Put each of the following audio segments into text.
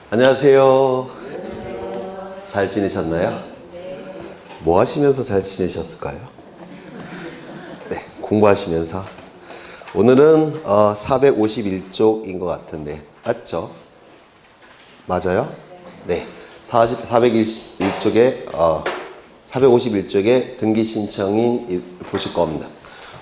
안녕하세요. 잘 지내셨나요? 뭐 하시면서 잘 지내셨을까요? 네, 공부하시면서. 오늘은 451쪽인 것 같은데 맞죠? 맞아요? 네, 451쪽에 등기 신청인 보실 겁니다.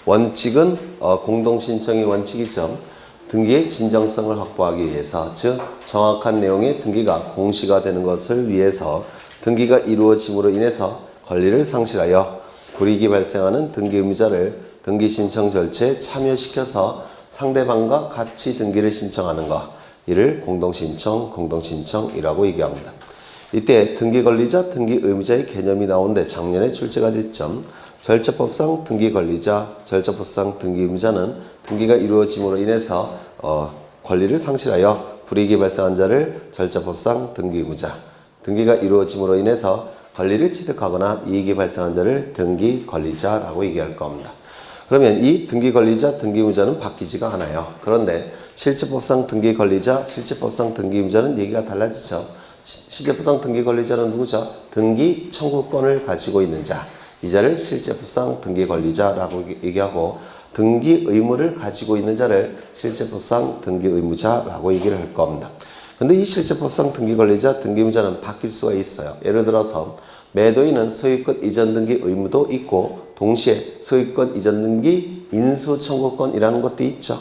원칙은 공동신청이 원칙이죠. 등기의 진정성을 확보하기 위해서, 즉 정확한 내용의 등기가 공시가 되는 것을 위해서 등기가 이루어짐으로 인해서 권리를 상실하여 불이익이 발생하는 등기 의무자를 등기 신청 절차에 참여시켜서 상대방과 같이 등기를 신청하는 것, 이를 공동신청이라고 얘기합니다. 이때 등기 권리자, 등기 의무자의 개념이 나오는데 작년에 출제가 됐죠. 절차법상 등기 권리자, 절차법상 등기 의무자는 등기가 이루어짐으로 인해서 권리를 상실하여 불이익이 발생한 자를 절차법상 등기 의무자, 등기가 이루어짐으로 인해서 권리를 취득하거나 이익이 발생한 자를 등기 권리자라고 얘기할 겁니다. 그러면 이 등기 권리자, 등기 의무자는 바뀌지가 않아요. 그런데 실제법상 등기 권리자, 실제법상 등기 의무자는 얘기가 달라지죠. 실제법상 등기 권리자는 누구죠? 등기 청구권을 가지고 있는 자, 이 자를 실제법상 등기 권리자라고 얘기하고, 등기 의무를 가지고 있는 자를 실제법상 등기 의무자라고 얘기를 할 겁니다. 근데 이 실제법상 등기 권리자, 등기 의무자는 바뀔 수가 있어요. 예를 들어서 매도인은 소유권 이전 등기 의무도 있고 동시에 소유권 이전 등기 인수 청구권이라는 것도 있죠.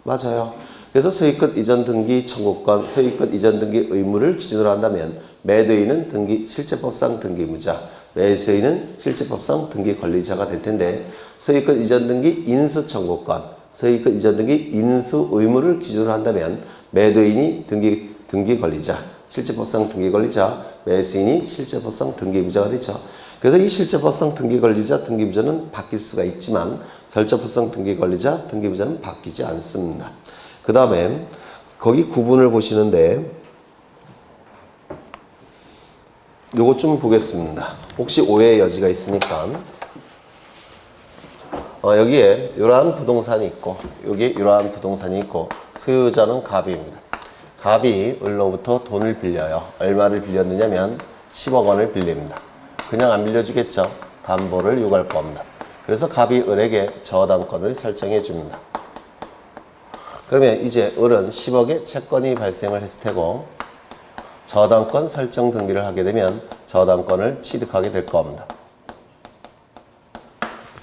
맞아요. 그래서 소유권 이전 등기 청구권, 소유권 이전 등기 의무를 기준으로 한다면 매도인은 실제법상 등기 의무자, 매수인은 실제법상 등기 권리자가 될 텐데, 소유권 이전 등기 인수 청구권, 소유권 이전 등기 인수 의무를 기준으로 한다면 매도인이 등기 권리자, 실제법상 등기 권리자, 매수인이 실제법상 등기 의무자가 되죠. 그래서 이 실제법상 등기 권리자, 등기 의무자는 바뀔 수가 있지만 절차법상 등기 권리자, 등기 의무자는 바뀌지 않습니다. 그 다음에 거기 구분을 보시는데 요것 좀 보겠습니다. 혹시 오해의 여지가 있으니까. 여기에 이러한 부동산이 있고 여기 이러한 부동산이 있고 소유자는 갑입니다. 갑이 을로부터 돈을 빌려요. 얼마를 빌렸느냐면 10억 원을 빌립니다. 그냥 안 빌려주겠죠. 담보를 요구할 겁니다. 그래서 갑이 을에게 저당권을 설정해 줍니다. 그러면 이제 을은 10억의 채권이 발생을 했을 테고 저당권 설정 등기를 하게 되면 저당권을 취득하게 될 겁니다.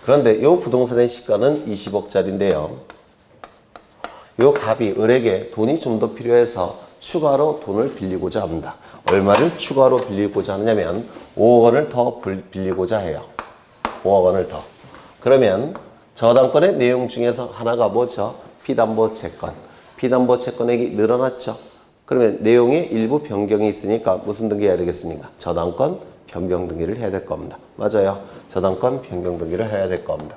그런데 이 부동산의 시가는 20억짜리인데요. 이 갑이 을에게 돈이 좀 더 필요해서 추가로 돈을 빌리고자 합니다. 얼마를 추가로 빌리고자 하냐면 5억 원을 더 빌리고자 해요. 5억 원을 더. 그러면 저당권의 내용 중에서 하나가 뭐죠? 피담보 채권. 피담보 채권액이 늘어났죠. 그러면 내용에 일부 변경이 있으니까 무슨 등기해야 되겠습니까? 저당권 변경 등기를 해야 될 겁니다. 맞아요. 저당권 변경 등기를 해야 될 겁니다.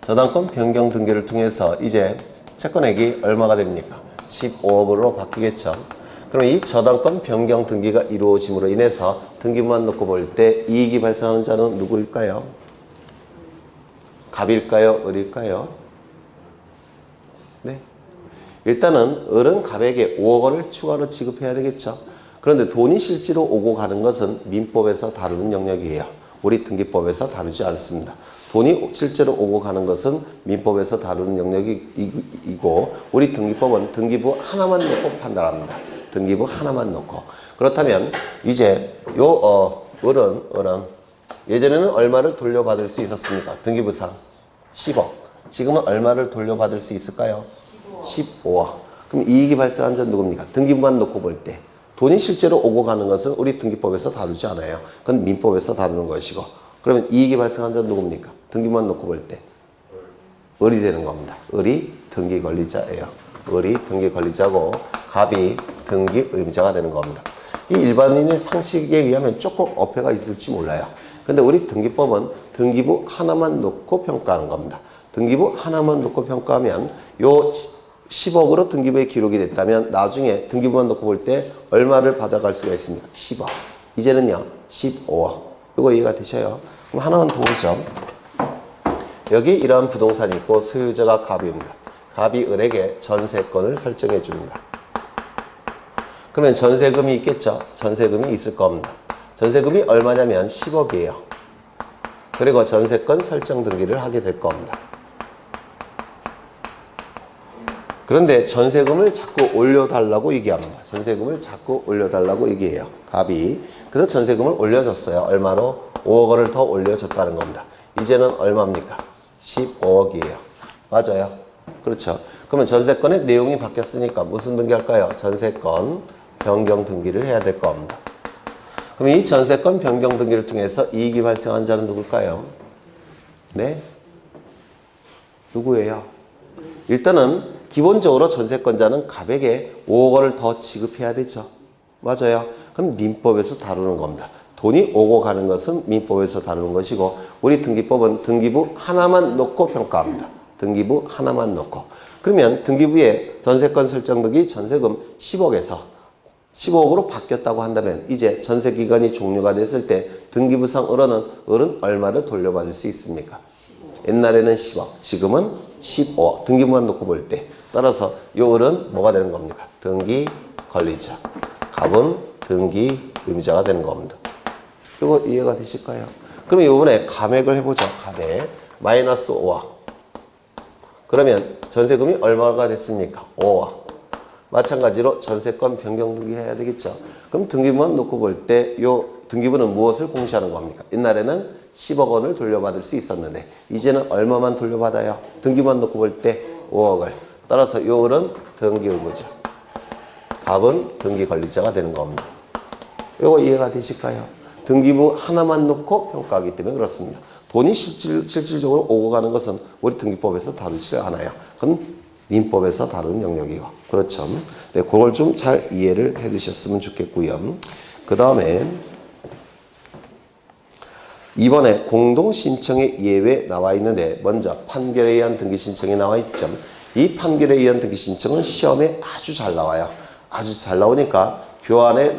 저당권 변경 등기를 통해서 이제 채권액이 얼마가 됩니까? 15억으로 바뀌겠죠. 그럼 이 저당권 변경 등기가 이루어짐으로 인해서 등기부만 놓고 볼 때 이익이 발생하는 자는 누구일까요? 갑일까요? 을일까요? 네. 일단은 을은 갑에게 5억 원을 추가로 지급해야 되겠죠. 그런데 돈이 실제로 오고 가는 것은 민법에서 다루는 영역이에요. 우리 등기법에서 다루지 않습니다. 돈이 실제로 오고 가는 것은 민법에서 다루는 영역이고 우리 등기법은 등기부 하나만 놓고 판단합니다. 등기부 하나만 놓고. 그렇다면 이제 을은 예전에는 얼마를 돌려받을 수 있었습니까? 등기부상 10억. 지금은 얼마를 돌려받을 수 있을까요? 15억. 그럼 이익이 발생한 자는 누굽니까? 등기부만 놓고 볼 때. 돈이 실제로 오고 가는 것은 우리 등기법에서 다루지 않아요. 그건 민법에서 다루는 것이고. 그러면 이익이 발생한 자는 누굽니까? 등기부만 놓고 볼 때. 을이 되는 겁니다. 을이 등기 권리자예요. 을이 등기 권리자고 갑이 등기 의무자가 되는 겁니다. 이 일반인의 상식에 의하면 조금 어폐가 있을지 몰라요. 근데 우리 등기법은 등기부 하나만 놓고 평가하는 겁니다. 등기부 하나만 놓고 평가하면 요 10억으로 등기부에 기록이 됐다면 나중에 등기부만 놓고 볼 때 얼마를 받아갈 수가 있습니까? 10억. 이제는요 15억. 이거 이해가 되셔요? 그럼 하나만 더 보죠. 여기 이러한 부동산이 있고 소유자가 갑입니다. 갑이 을에게 전세권을 설정해 줍니다. 그러면 전세금이 있겠죠. 전세금이 있을 겁니다. 전세금이 얼마냐면 10억이에요. 그리고 전세권 설정 등기를 하게 될 겁니다. 그런데 전세금을 자꾸 올려달라고 얘기합니다. 전세금을 자꾸 올려달라고 얘기해요. 갑이. 그래서 전세금을 올려줬어요. 얼마로? 5억 원을 더 올려줬다는 겁니다. 이제는 얼마입니까? 15억이에요. 맞아요. 그렇죠. 그러면 전세권의 내용이 바뀌었으니까 무슨 등기할까요? 전세권 변경 등기를 해야 될 겁니다. 그럼 이 전세권 변경 등기를 통해서 이익이 발생한 자는 누굴까요? 네? 누구예요? 일단은 기본적으로 전세권자는 갑에게 5억 원을 더 지급해야 되죠. 맞아요. 그럼 민법에서 다루는 겁니다. 돈이 오고 가는 것은 민법에서 다루는 것이고 우리 등기법은 등기부 하나만 놓고 평가합니다. 등기부 하나만 놓고. 그러면 등기부에 전세권 설정 등기 전세금 10억에서 15억으로 바뀌었다고 한다면 이제 전세기간이 종료가 됐을 때 등기부상 을은 얼마를 돌려받을 수 있습니까? 옛날에는 10억, 지금은 15억. 등기부만 놓고 볼 때. 따라서 요 을은 뭐가 되는 겁니까? 등기 권리자. 갑은 등기 의무자가 되는 겁니다. 이거 이해가 되실까요? 그러면 이번에 감액을 해보죠. 감액. 마이너스 5억. 그러면 전세금이 얼마가 됐습니까? 5억. 마찬가지로 전세권 변경 등기 해야 되겠죠. 그럼 등기부만 놓고 볼 때 요 등기부는 무엇을 공시하는 겁니까? 옛날에는 10억 원을 돌려받을 수 있었는데 이제는 얼마만 돌려받아요? 등기부만 놓고 볼 때 5억을. 따라서 요 을은 등기 의무자. 갑은 등기 권리자가 되는 겁니다. 요거 이해가 되실까요? 등기부 하나만 놓고 평가하기 때문에 그렇습니다. 돈이 실질적으로 오고 가는 것은 우리 등기법에서 다루지 않아요. 그럼 민법에서 다루는 영역이고. 그렇죠. 네, 그걸 좀 잘 이해를 해 두셨으면 좋겠고요. 그 다음에 이번에 공동신청의 예외 나와 있는데 먼저 판결에 의한 등기신청이 나와 있죠. 이 판결에 의한 등기신청은 시험에 아주 잘 나와요. 아주 잘 나오니까 교환에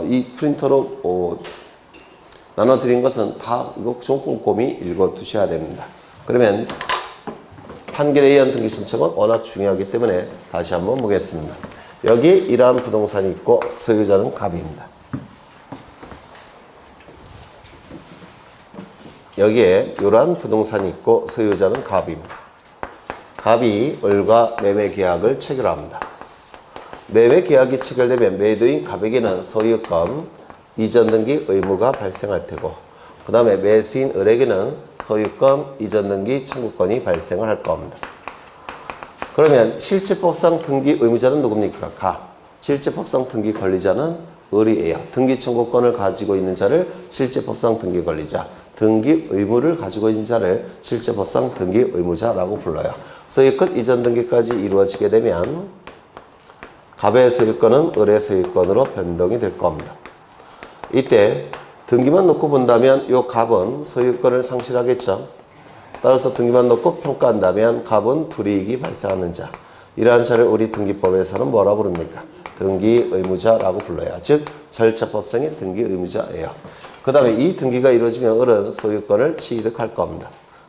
이 프린터로 나눠드린 것은 다 이거 좀 꼼꼼히 읽어 두셔야 됩니다. 그러면 판결에 의한 등기 신청은 워낙 중요하기 때문에 다시 한번 보겠습니다. 여기 이러한 부동산이 있고 소유자는 갑입니다. 여기에 이러한 부동산이 있고 소유자는 갑입니다. 갑이 을과 매매 계약을 체결합니다. 매매 계약이 체결되면 매도인 갑에게는 소유권 이전 등기 의무가 발생할 테고 그 다음에 매수인 을에게는 소유권 이전 등기 청구권이 발생을 할 겁니다. 그러면 실제법상 등기 의무자는 누굽니까? 갑. 실제법상 등기 권리자는 을이에요. 등기 청구권을 가지고 있는 자를 실제법상 등기 권리자, 등기 의무를 가지고 있는 자를 실제법상 등기 의무자라고 불러요. 소유권 이전 등기까지 이루어지게 되면 갑의 소유권은 을의 소유권으로 변동이 될 겁니다. 이때 등기만 놓고 본다면 이 갑은 소유권을 상실하겠죠. 따라서 등기만 놓고 평가한다면 갑은 불이익이 발생하는 자. 이러한 자를 우리 등기법에서는 뭐라 부릅니까? 등기 의무자라고 불러요. 즉 절차법상의 등기 의무자예요. 그 다음에 이 등기가 이루어지면 을은 소유권을 취득할 겁니다.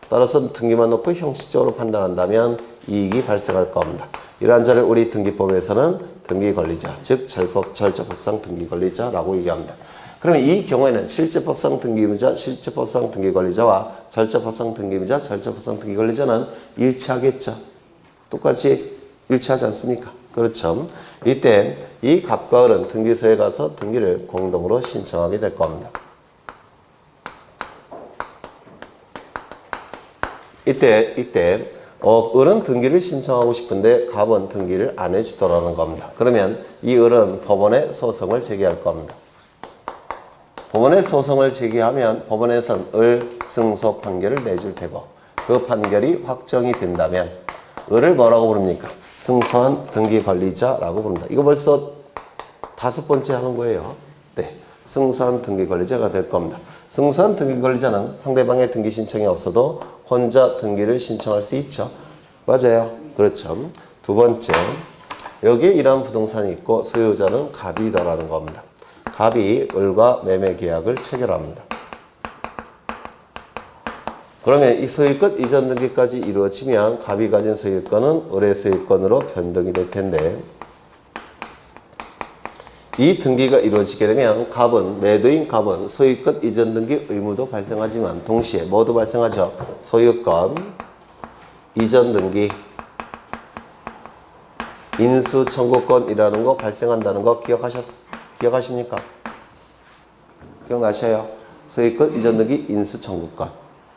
따라서 등기만 놓고 형식적으로 판단한다면 이익이 발생할 겁니다. 이러한 자를 우리 등기법에서는 등기 권리자, 즉 절차법상 등기 권리자라고 얘기합니다. 그러면 이 경우에는 실제법상 등기 의무자, 실제법상 등기 권리자와 절차법상 등기 의무자, 절차법상 등기 권리자는 일치하겠죠. 똑같이 일치하지 않습니까? 그렇죠. 이때 이 갑과 을은 등기소에 가서 등기를 공동으로 신청하게 될 겁니다. 이때 을은 등기를 신청하고 싶은데 갑은 등기를 안 해주더라는 겁니다. 그러면 이 을은 법원에 소송을 제기할 겁니다. 법원에 소송을 제기하면 법원에선 을 승소 판결을 내줄 테고 그 판결이 확정이 된다면 을을 뭐라고 부릅니까? 승소한 등기 관리자라고 부릅니다. 이거 벌써 5번째 하는 거예요. 네, 승소한 등기 관리자가 될 겁니다. 승소한 등기 관리자는 상대방의 등기 신청이 없어도 혼자 등기를 신청할 수 있죠. 맞아요. 그렇죠. 두 번째, 여기에 이러한 부동산이 있고 소유자는 갑이더라는 겁니다. 갑이 을과 매매 계약을 체결합니다. 그러면 이 소유권 이전 등기까지 이루어지면 갑이 가진 소유권은 을의 소유권으로 변동이 될 텐데 이 등기가 이루어지게 되면 갑은 매도인 갑은 소유권 이전 등기 의무도 발생하지만 동시에 뭐도 발생하죠? 소유권 이전 등기 인수 청구권이라는 거 발생한다는 거 기억하십니까? 기억나셔요? 소유권 이전 등기 인수 청구권.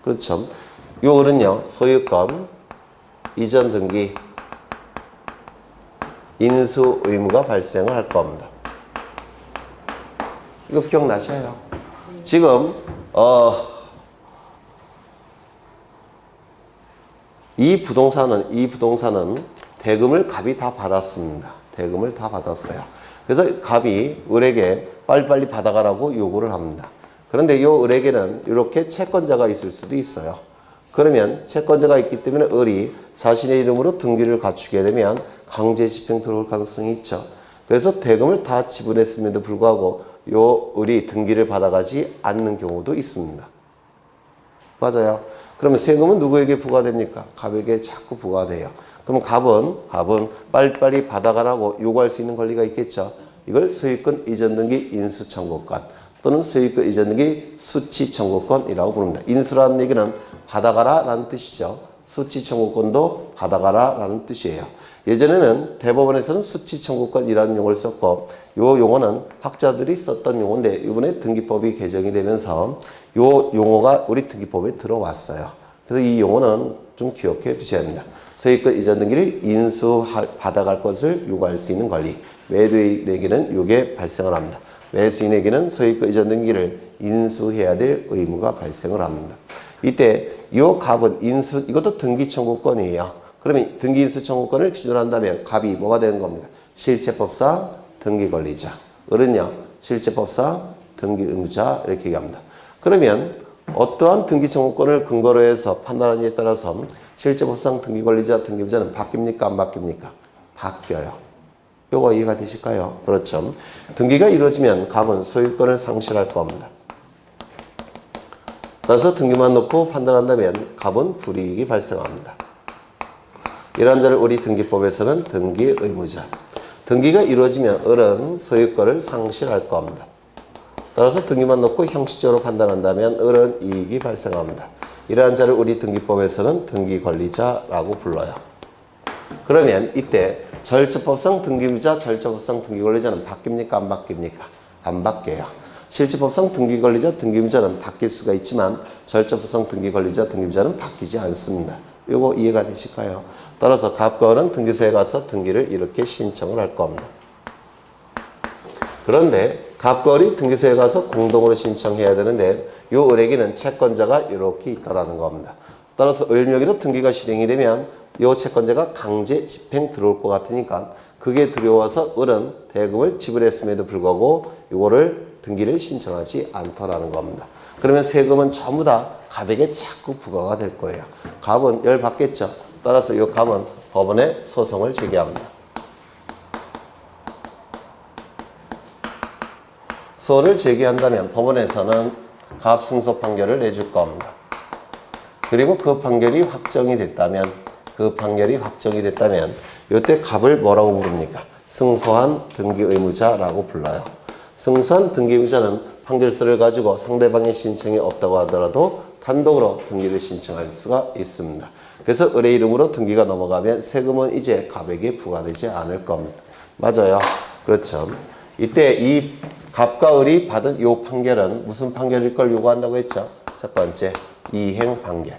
그렇죠. 요거는요. 소유권 이전 등기 인수 의무가 발생을 할 겁니다. 이거 기억나셔요? 지금 이 부동산은 대금을 갑이 다 받았습니다. 대금을 다 받았어요. 그래서 갑이 을에게 빨리빨리 받아가라고 요구를 합니다. 그런데 요 을에게는 이렇게 채권자가 있을 수도 있어요. 그러면 채권자가 있기 때문에 을이 자신의 이름으로 등기를 갖추게 되면 강제 집행 들어올 가능성이 있죠. 그래서 대금을 다 지불했음에도 불구하고 요 을이 등기를 받아가지 않는 경우도 있습니다. 맞아요. 그러면 세금은 누구에게 부과됩니까? 갑에게 자꾸 부과돼요. 그럼 갑은 빨리빨리 받아가라고 요구할 수 있는 권리가 있겠죠. 이걸 소유권 이전 등기 인수 청구권 또는 소유권 이전 등기 수치 청구권이라고 부릅니다. 인수라는 얘기는 받아가라 라는 뜻이죠. 수치 청구권도 받아가라 라는 뜻이에요. 예전에는 대법원에서는 수치 청구권이라는 용어를 썼고 요 용어는 학자들이 썼던 용어인데 이번에 등기법이 개정이 되면서 요 용어가 우리 등기법에 들어왔어요. 그래서 이 용어는 좀 기억해 두셔야 합니다. 소유권 이전 등기를 받아갈 것을 요구할 수 있는 권리. 매도인에게는 이게 발생을 합니다. 매수인에게는 소유권 이전 등기를 인수해야 될 의무가 발생을 합니다. 이때 이 갑은 이것도 등기 청구권이에요. 그러면 등기 인수 청구권을 기준으로 한다면 갑이 뭐가 되는 겁니까? 실체법상 등기 권리자. 을은요, 실체법상 등기 의무자 이렇게 얘기합니다. 그러면 어떠한 등기 청구권을 근거로 해서 판단하느냐에 따라서 실체법상 등기 권리자, 등기 의무자는 바뀝니까? 안 바뀝니까? 바뀌어요. 요거 이해가 되실까요? 그렇죠. 등기가 이루어지면 갑은 소유권을 상실할 겁니다. 따라서 등기만 놓고 판단한다면 갑은 불이익이 발생합니다. 이러한 자를 우리 등기법에서는 등기 의무자. 등기가 이루어지면 을은 소유권을 상실할 겁니다. 따라서 등기만 놓고 형식적으로 판단한다면 을은 이익이 발생합니다. 이러한 자를 우리 등기법에서는 등기 권리자라고 불러요. 그러면 이때 절차법상 등기의무자, 절차법상 등기 권리자는 바뀝니까? 안 바뀝니까? 안 바뀌어요. 실체법상 등기 권리자, 등기 의무자는 바뀔 수가 있지만 절차법상 등기 권리자, 등기 의무자는 바뀌지 않습니다. 요거 이해가 되실까요? 따라서 갑과 을은 등기소에 가서 등기를 이렇게 신청을 할 겁니다. 그런데 갑과 을이 등기소에 가서 공동으로 신청해야 되는데 요 을에게는 채권자가 이렇게 있다라는 겁니다. 따라서 을 명의로 등기가 실행이 되면 요 채권자가 강제 집행 들어올 것 같으니까 그게 두려워서 을은 대금을 지불했음에도 불구하고 요거를 등기를 신청하지 않더라는 겁니다. 그러면 세금은 전부 다 갑에게 자꾸 부과가 될 거예요. 갑은 열 받겠죠. 따라서 이 갑은 법원에 소송을 제기합니다. 소를 제기한다면 법원에서는 갑 승소 판결을 내줄 겁니다. 그리고 그 판결이 확정이 됐다면 이때 갑을 뭐라고 부릅니까? 승소한 등기 의무자라고 불러요. 승소한 등기 의무자는 판결서를 가지고 상대방의 신청이 없다고 하더라도 단독으로 등기를 신청할 수가 있습니다. 그래서 을의 이름으로 등기가 넘어가면 세금은 이제 갑에게 부과되지 않을 겁니다. 맞아요. 그렇죠. 이때 이 갑과 을이 받은 이 판결은 무슨 판결일 걸 요구한다고 했죠? 첫 번째, 이행 판결.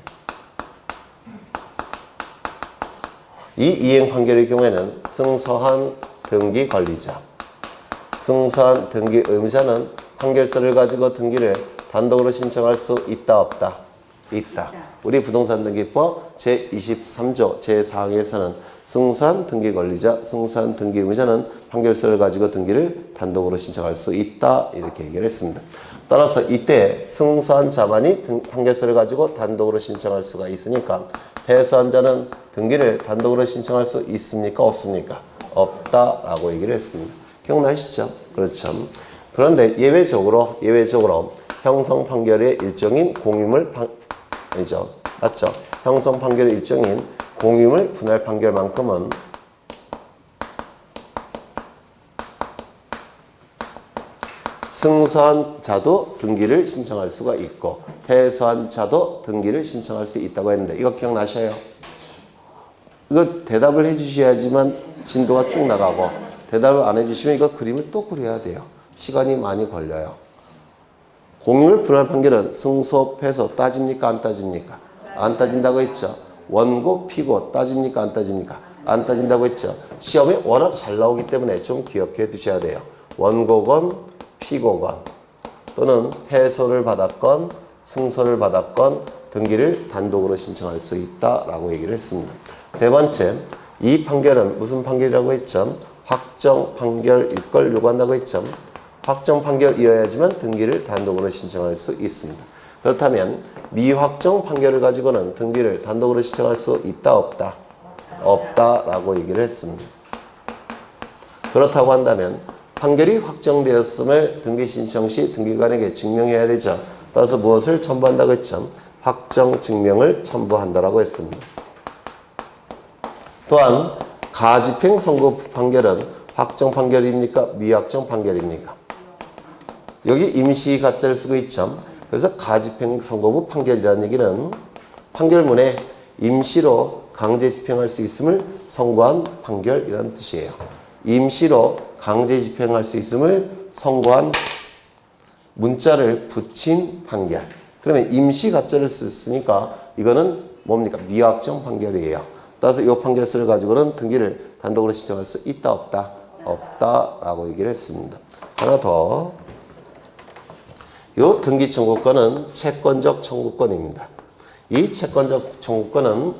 이 이행 판결의 경우에는 승소한 등기 권리자, 승소한 등기 의무자는 판결서를 가지고 등기를 단독으로 신청할 수 있다, 없다? 있다. 우리 부동산 등기법 제23조 제4항에서는 승소한 등기 권리자, 승소한 등기 의무자는 판결서를 가지고 등기를 단독으로 신청할 수 있다. 이렇게 얘기를 했습니다. 따라서 이때 승소한 자만이 판결서를 가지고 단독으로 신청할 수가 있으니까 패소한 자는 등기를 단독으로 신청할 수 있습니까? 없습니까? 없다라고 얘기를 했습니다. 기억나시죠? 그렇죠. 그런데 예외적으로 형성 판결의 일종인 공유물 아니죠. 맞죠? 형성 판결의 일종인 공유물 분할 판결만큼은 승소한 자도 등기를 신청할 수가 있고 패소한 자도 등기를 신청할 수 있다고 했는데 이거 기억나셔요? 이거 대답을 해주셔야지만 진도가 쭉 나가고 대답을 안 해주시면 이거 그림을 또 그려야 돼요. 시간이 많이 걸려요. 공유물 분할 판결은 승소, 패소 따집니까? 안 따집니까? 안 따진다고 했죠. 원고, 피고 따집니까? 안 따집니까? 안 따진다고 했죠. 시험에 워낙 잘 나오기 때문에 좀 기억해 두셔야 돼요. 원고건, 피고건 또는 패소를 받았건 승소를 받았건 등기를 단독으로 신청할 수 있다라고 얘기를 했습니다. 세 번째, 이 판결은 무슨 판결이라고 했죠? 확정 판결일 걸 요구한다고 했죠. 확정 판결이어야지만 등기를 단독으로 신청할 수 있습니다. 그렇다면 미확정 판결을 가지고는 등기를 단독으로 신청할 수 있다 없다? 없다라고 얘기를 했습니다. 그렇다고 한다면 판결이 확정되었음을 등기 신청 시 등기관에게 증명해야 되죠. 따라서 무엇을 첨부한다고 했죠? 확정 증명을 첨부한다라고 했습니다. 또한 가집행 선고 판결은 확정 판결입니까? 미확정 판결입니까? 여기 임시 가짜를 쓰고 있죠. 그래서 가집행 선고부 판결이라는 얘기는 판결문에 임시로 강제 집행할 수 있음을 선고한 판결이라는 뜻이에요. 임시로 강제 집행할 수 있음을 선고한 문자를 붙인 판결. 그러면 임시 가짜를 썼으니까 이거는 뭡니까? 미확정 판결이에요. 따라서 이 판결서를 가지고는 등기를 단독으로 신청할 수 있다 없다? 없다라고 얘기를 했습니다. 하나 더. 이 등기 청구권은 채권적 청구권입니다. 이 채권적 청구권은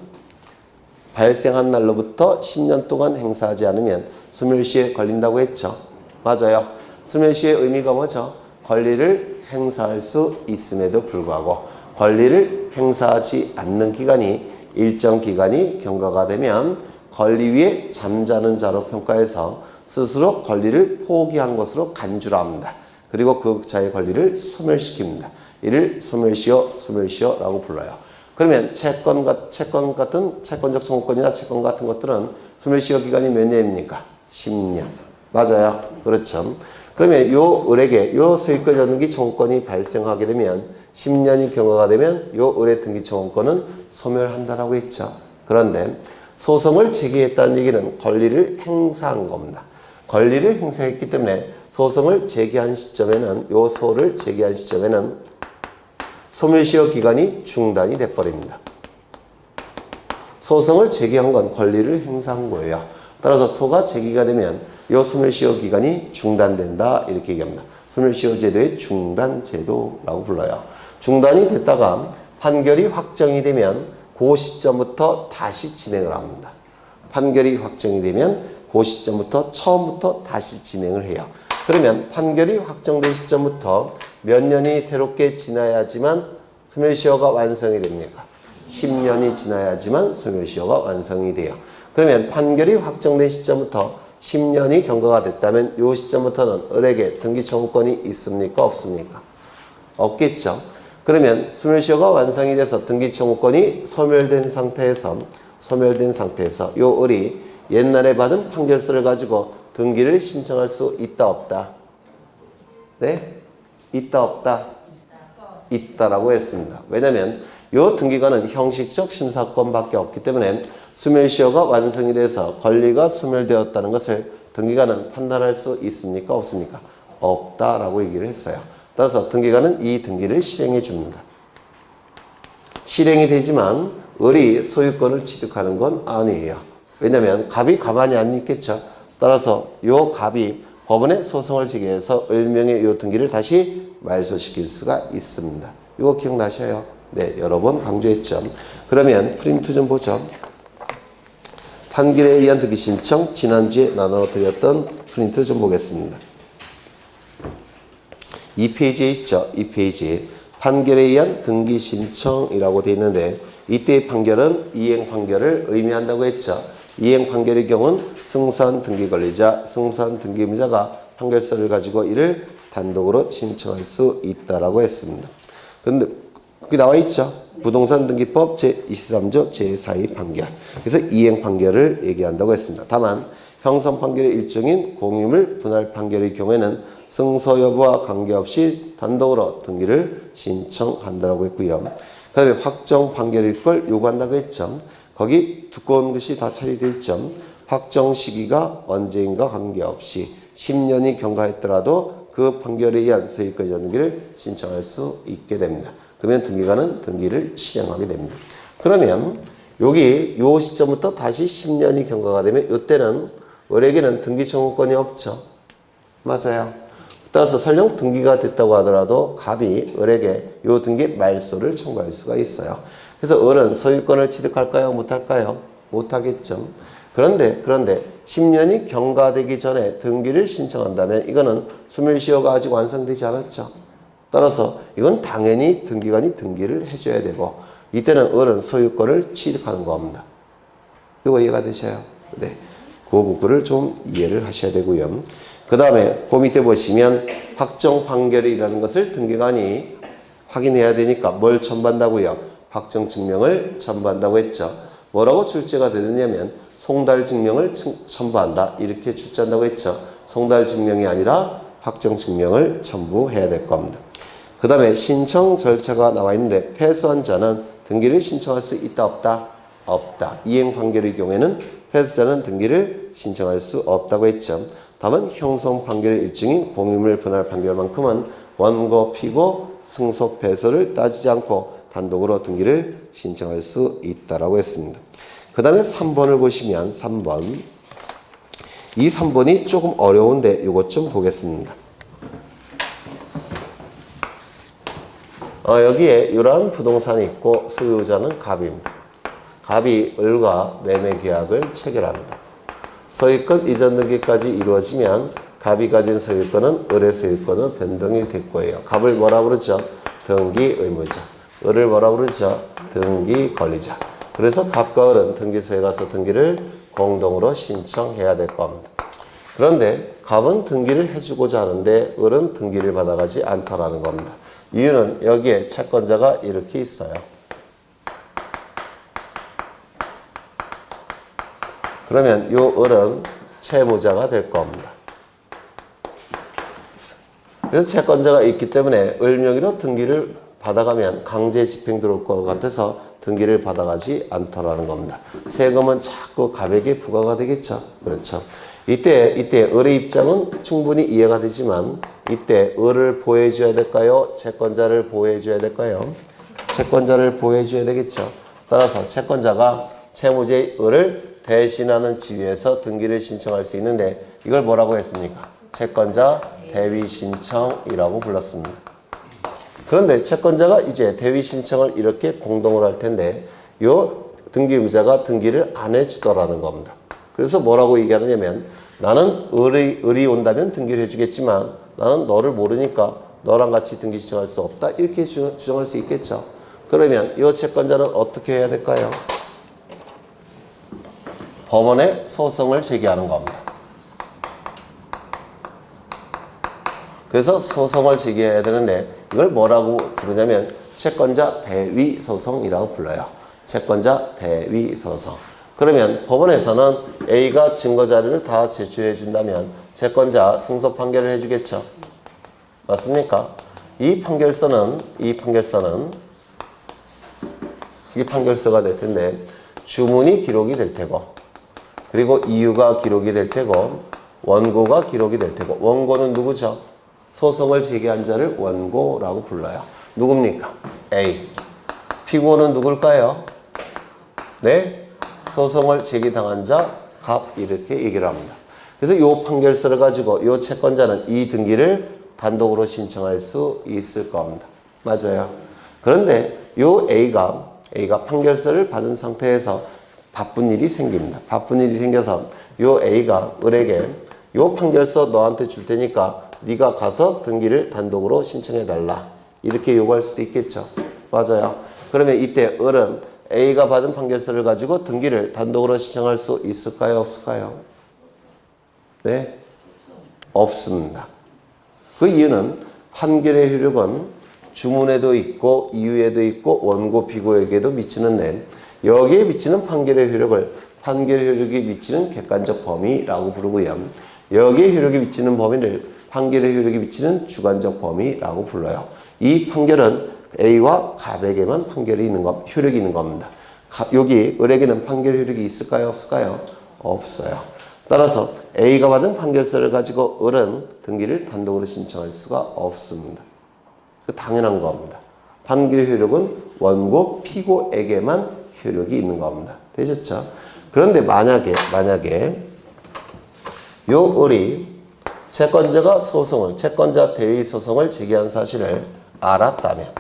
발생한 날로부터 10년 동안 행사하지 않으면 소멸시효에 걸린다고 했죠. 맞아요. 소멸시효의 의미가 뭐죠? 권리를 행사할 수 있음에도 불구하고 권리를 행사하지 않는 기간이 일정 기간이 경과가 되면 권리 위에 잠자는 자로 평가해서 스스로 권리를 포기한 것으로 간주를 합니다. 그리고 그 자의 권리를 소멸시킵니다. 이를 소멸시효라고 불러요. 그러면 채권 같은 채권적 청구권이나 채권 같은 것들은 소멸시효 기간이 몇 년입니까? 10년. 맞아요. 그렇죠. 그러면 요 을에게 요 소유권 등기 청구권이 발생하게 되면 10년이 경과가 되면 요 을의 등기 청구권은 소멸한다라고 했죠. 그런데 소송을 제기했다는 얘기는 권리를 행사한 겁니다. 권리를 행사했기 때문에 소송을 제기한 시점에는 요 소를 제기한 시점에는 소멸시효 기간이 중단이 돼버립니다. 소송을 제기한 건 권리를 행사한 거예요. 따라서 소가 제기가 되면 요 소멸시효 기간이 중단된다 이렇게 얘기합니다. 소멸시효 제도의 중단 제도라고 불러요. 중단이 됐다가 판결이 확정이 되면 그 시점부터 다시 진행을 합니다. 판결이 확정이 되면 그 시점부터 처음부터 다시 진행을 해요. 그러면 판결이 확정된 시점부터 몇 년이 새롭게 지나야지만 소멸시효가 완성이 됩니까? 10년이 지나야지만 소멸시효가 완성이 돼요. 그러면 판결이 확정된 시점부터 10년이 경과가 됐다면 이 시점부터는 을에게 등기 청구권이 있습니까? 없습니까? 없겠죠. 그러면 소멸시효가 완성이 돼서 등기 청구권이 소멸된 상태에서 요 을이 옛날에 받은 판결서를 가지고 등기를 신청할 수 있다 없다? 네? 있다 없다? 있다라고 했습니다. 왜냐하면 요 등기관은 형식적 심사권밖에 없기 때문에 소멸시효가 완성이 돼서 권리가 소멸되었다는 것을 등기관은 판단할 수 있습니까? 없습니까? 없다라고 얘기를 했어요. 따라서 등기관은 이 등기를 실행해 줍니다. 실행이 되지만 을이 소유권을 취득하는 건 아니에요. 왜냐하면 갑이 가만히 안 있겠죠. 따라서 요 갑이 법원에 소송을 제기해서 을명의 요 등기를 다시 말소시킬 수가 있습니다. 이거 기억나셔요? 네, 여러 번 강조했죠. 그러면 프린트 좀 보죠. 판결에 의한 등기 신청 지난주에 나눠드렸던 프린트 좀 보겠습니다. 이 페이지에 있죠. 이 페이지에 판결에 의한 등기 신청이라고 되어 있는데 이때의 판결은 이행 판결을 의미한다고 했죠. 이행 판결의 경우는 승소한 등기 권리자, 승소한 등기 의무자가 판결서를 가지고 이를 단독으로 신청할 수 있다라고 했습니다. 근데 그게 나와 있죠. 부동산 등기법 제23조 제4의 판결. 그래서 이행 판결을 얘기한다고 했습니다. 다만 형성 판결의 일종인 공유물 분할 판결의 경우에는 승소 여부와 관계없이 단독으로 등기를 신청한다고 했고요. 그 다음에 확정 판결일 걸 요구한다고 했죠. 거기 두꺼운 것이 다 처리되어 있죠. 확정 시기가 언제인가 관계없이 10년이 경과했더라도 그 판결에 의한 소유권 이전 등기를 신청할 수 있게 됩니다. 그러면 등기관은 등기를 실행하게 됩니다. 그러면 여기 요 시점부터 다시 10년이 경과가 되면 이때는 을에게는 등기 청구권이 없죠. 맞아요. 따라서 설령 등기가 됐다고 하더라도 갑이 을에게 요 등기 말소를 청구할 수가 있어요. 그래서 을은 소유권을 취득할까요? 못할까요? 못하겠죠. 그런데 10년이 경과되기 전에 등기를 신청한다면 이거는 소멸시효가 아직 완성되지 않았죠. 따라서 이건 당연히 등기관이 등기를 해줘야 되고 이때는 을은 소유권을 취득하는 겁니다. 이거 이해가 되셔요? 네. 그 부분을 좀 이해를 하셔야 되고요. 그 다음에 그 밑에 보시면 확정 판결이라는 것을 등기관이 확인해야 되니까 뭘 첨부한다고요? 확정 증명을 첨부한다고 했죠. 뭐라고 출제가 되느냐면 송달 증명을 첨부한다. 이렇게 출제한다고 했죠. 송달 증명이 아니라 확정 증명을 첨부해야 될 겁니다. 그 다음에 신청 절차가 나와 있는데 패소한 자는 등기를 신청할 수 있다 없다? 없다. 이행 판결의 경우에는 패소자는 등기를 신청할 수 없다고 했죠. 다만 형성 판결의 일종인 공유물 분할 판결만큼은 원고, 피고, 승소, 패소를 따지지 않고 단독으로 등기를 신청할 수 있다라고 했습니다. 그 다음에 3번을 보시면 3번. 이 3번이 조금 어려운데 이것 좀 보겠습니다. 여기에 이러한 부동산이 있고 소유자는 갑입니다. 갑이 을과 매매 계약을 체결합니다. 소유권 이전 등기까지 이루어지면 갑이 가진 소유권은 을의 소유권은 변동이 될 거예요. 갑을 뭐라 부르죠? 등기 의무자. 을을 뭐라 부르죠? 등기 권리자. 그래서 갑과 을은 등기소에 가서 등기를 공동으로 신청해야 될 겁니다. 그런데 갑은 등기를 해주고자 하는데 을은 등기를 받아가지 않다라는 겁니다. 이유는 여기에 채권자가 이렇게 있어요. 그러면 요 을은 채무자가 될 겁니다. 그래서 채권자가 있기 때문에 을 명의로 등기를 받아가면 강제 집행 들어올 것 같아서 등기를 받아가지 않더라는 겁니다. 세금은 자꾸 갑에게 부과가 되겠죠. 그렇죠. 이때 을의 입장은 충분히 이해가 되지만 이때 을을 보호해줘야 될까요? 채권자를 보호해줘야 될까요? 채권자를 보호해줘야 되겠죠. 따라서 채권자가 채무자의 을을 대신하는 지위에서 등기를 신청할 수 있는데 이걸 뭐라고 했습니까? 채권자 대위 신청이라고 불렀습니다. 그런데 채권자가 이제 대위 신청을 이렇게 공동으로 할 텐데 요 등기 의무자가 등기를 안 해주더라는 겁니다. 그래서 뭐라고 얘기하느냐면 나는 을이 온다면 등기를 해주겠지만 나는 너를 모르니까 너랑 같이 등기 신청할 수 없다. 이렇게 주장할 수 있겠죠. 그러면 이 채권자는 어떻게 해야 될까요? 법원에 소송을 제기하는 겁니다. 그래서 소송을 제기해야 되는데 이걸 뭐라고 부르냐면 채권자 대위 소송이라고 불러요. 채권자 대위 소송. 그러면 법원에서는 A가 증거 자료를 다 제출해 준다면 채권자 승소 판결을 해주겠죠. 맞습니까? 이 판결서가 될 텐데 주문이 기록이 될 테고 그리고 이유가 기록이 될 테고 원고가 기록이 될 테고 원고는 누구죠? 소송을 제기한 자를 원고라고 불러요. 누굽니까? A. 피고는 누굴까요? 네? 소송을 제기당한 자, 갑 이렇게 얘기를 합니다. 그래서 이 판결서를 가지고 이 채권자는 이 등기를 단독으로 신청할 수 있을 겁니다. 맞아요. 그런데 이 A가 판결서를 받은 상태에서 바쁜 일이 생깁니다. 바쁜 일이 생겨서 이 A가 을에게 이 판결서 너한테 줄 테니까 네가 가서 등기를 단독으로 신청해달라. 이렇게 요구할 수도 있겠죠. 맞아요. 그러면 이때 을은 A가 받은 판결서를 가지고 등기를 단독으로 신청할 수 있을까요? 없을까요? 네? 없습니다. 그 이유는 판결의 효력은 주문에도 있고 이유에도 있고 원고 피고에게도 미치는데 여기에 미치는 판결의 효력을 판결의 효력이 미치는 객관적 범위라고 부르고요. 여기에 효력이 미치는 범위를 판결의 효력이 미치는 주관적 범위라고 불러요. 이 판결은 A와 갑에게만 판결이 있는 것, 효력이 있는 겁니다. 여기 을에게는 판결 효력이 있을까요? 없을까요? 없어요. 따라서 A가 받은 판결서를 가지고 을은 등기를 단독으로 신청할 수가 없습니다. 당연한 겁니다. 판결 효력은 원고 피고에게만 효력이 있는 겁니다. 되셨죠? 그런데 만약에 요 을이 채권자 대위 소송을 제기한 사실을 알았다면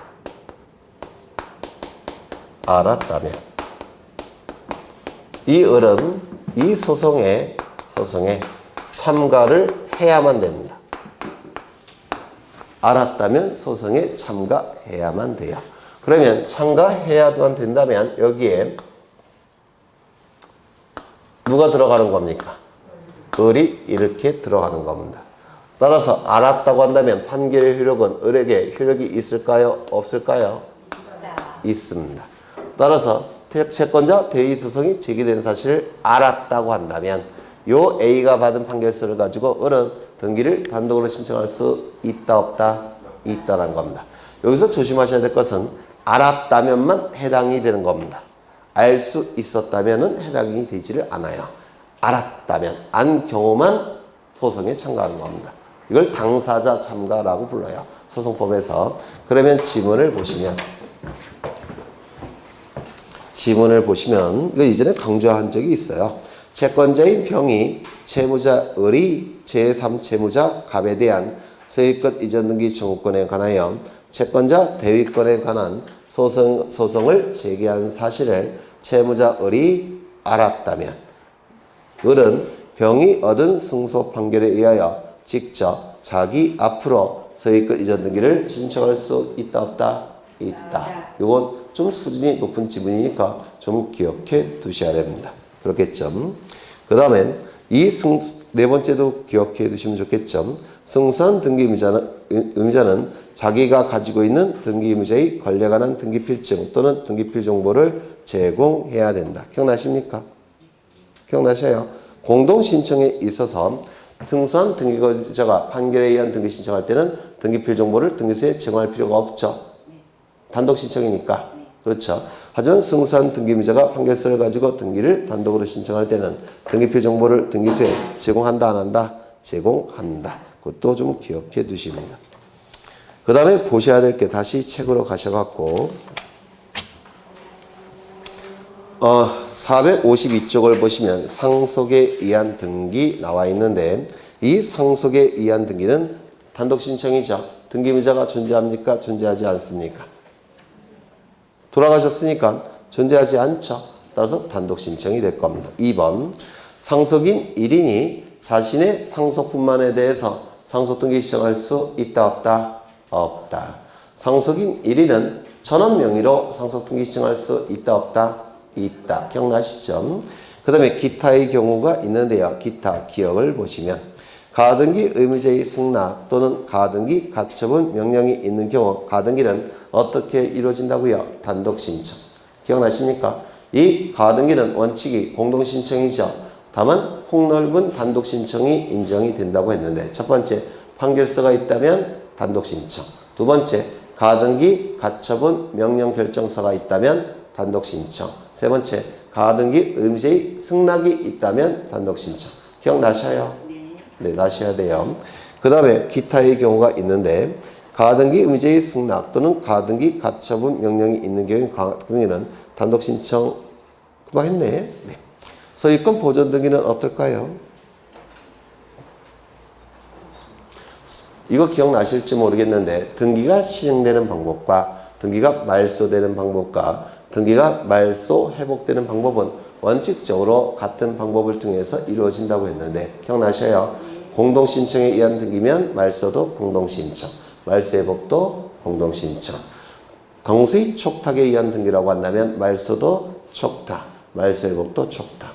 이 을은 이 소송에 참가를 해야만 됩니다. 알았다면 소송에 참가해야만 돼요. 그러면 참가해야만 된다면 여기에 누가 들어가는 겁니까? 을이 이렇게 들어가는 겁니다. 따라서 알았다고 한다면 판결의 효력은 을에게 효력이 있을까요? 없을까요? 있습니다. 따라서 채권자 대위 소송이 제기된 사실을 알았다고 한다면 요 A가 받은 판결서를 가지고 을은 등기를 단독으로 신청할 수 있다 없다? 있다라는 겁니다. 여기서 조심하셔야 될 것은 알았다면만 해당이 되는 겁니다. 알 수 있었다면은 해당이 되지를 않아요. 알았다면 안 경우만 소송에 참가하는 겁니다. 이걸 당사자 참가라고 불러요. 소송법에서. 그러면 지문을 보시면 이거 이전에 강조한 적이 있어요. 채권자인 병이 채무자 을이 제3채무자 갑에 대한 소유권 이전 등기 청구권에 관하여 채권자 대위권에 관한 소송을 제기한 사실을 채무자 을이 알았다면 을은 병이 얻은 승소 판결에 의하여 직접 자기 앞으로 소유권 이전 등기를 신청할 수 있다 없다? 있다. 이건 좀 수준이 높은 지문이니까 좀 기억해 두셔야 됩니다. 그렇겠죠? 그 다음에 네 번째도 기억해 두시면 좋겠죠? 승소한 등기 의무자는 자기가 가지고 있는 등기 의무자의 권리에 관한 등기필증 또는 등기필 정보를 제공해야 된다. 기억나십니까? 기억나셔요? 공동신청에 있어서 승소한 등기거주자가 판결에 의한 등기 신청할 때는 등기필 정보를 등기소에 제공할 필요가 없죠. 단독 신청이니까. 그렇죠. 하지만 승소한 등기의무자가 판결서를 가지고 등기를 단독으로 신청할 때는 등기필 정보를 등기소에 제공한다 안 한다? 제공한다. 그것도 좀 기억해 두십니다. 그 다음에 보셔야 될 게 다시 책으로 가셔갖고 452쪽을 보시면 상속에 의한 등기 나와 있는데 이 상속에 의한 등기는 단독 신청이죠. 등기의무자가 존재합니까? 존재하지 않습니까? 돌아가셨으니까 존재하지 않죠. 따라서 단독 신청이 될 겁니다. 2번 상속인 1인이 자신의 상속분만에 대해서 상속 등기 신청할 수 있다 없다? 없다. 상속인 1인은 전원 명의로 상속 등기 신청할 수 있다 없다? 있다. 기억나시죠? 그 다음에 기타의 경우가 있는데요. 기타 기억을 보시면 가등기 의무자의 승낙 또는 가등기 가처분 명령이 있는 경우 가등기는 어떻게 이루어진다고요? 단독 신청. 기억나십니까? 이 가등기는 원칙이 공동 신청이죠. 다만 폭넓은 단독 신청이 인정이 된다고 했는데 첫 번째 판결서가 있다면 단독 신청. 두 번째 가등기 가처분 명령 결정서가 있다면 단독 신청. 세 번째 가등기 의무자의 승낙이 있다면 단독 신청. 기억나셔요? 네, 나셔야 돼요. 그 다음에 기타의 경우가 있는데 가등기 의무자의 승낙 또는 가등기 가처분 명령이 있는 경우에 가등기는 단독 신청 금방 했네. 네. 소유권 보존 등기는 어떨까요? 이거 기억나실지 모르겠는데 등기가 실행되는 방법과 등기가 말소되는 방법과 등기가 말소 회복되는 방법은 원칙적으로 같은 방법을 통해서 이루어진다고 했는데 기억나셔요? 공동신청에 의한 등기면 말소도 공동신청, 말소회복도 공동신청. 강수의 촉탁에 의한 등기라고 한다면 말소도 촉탁, 말소회복도 촉탁.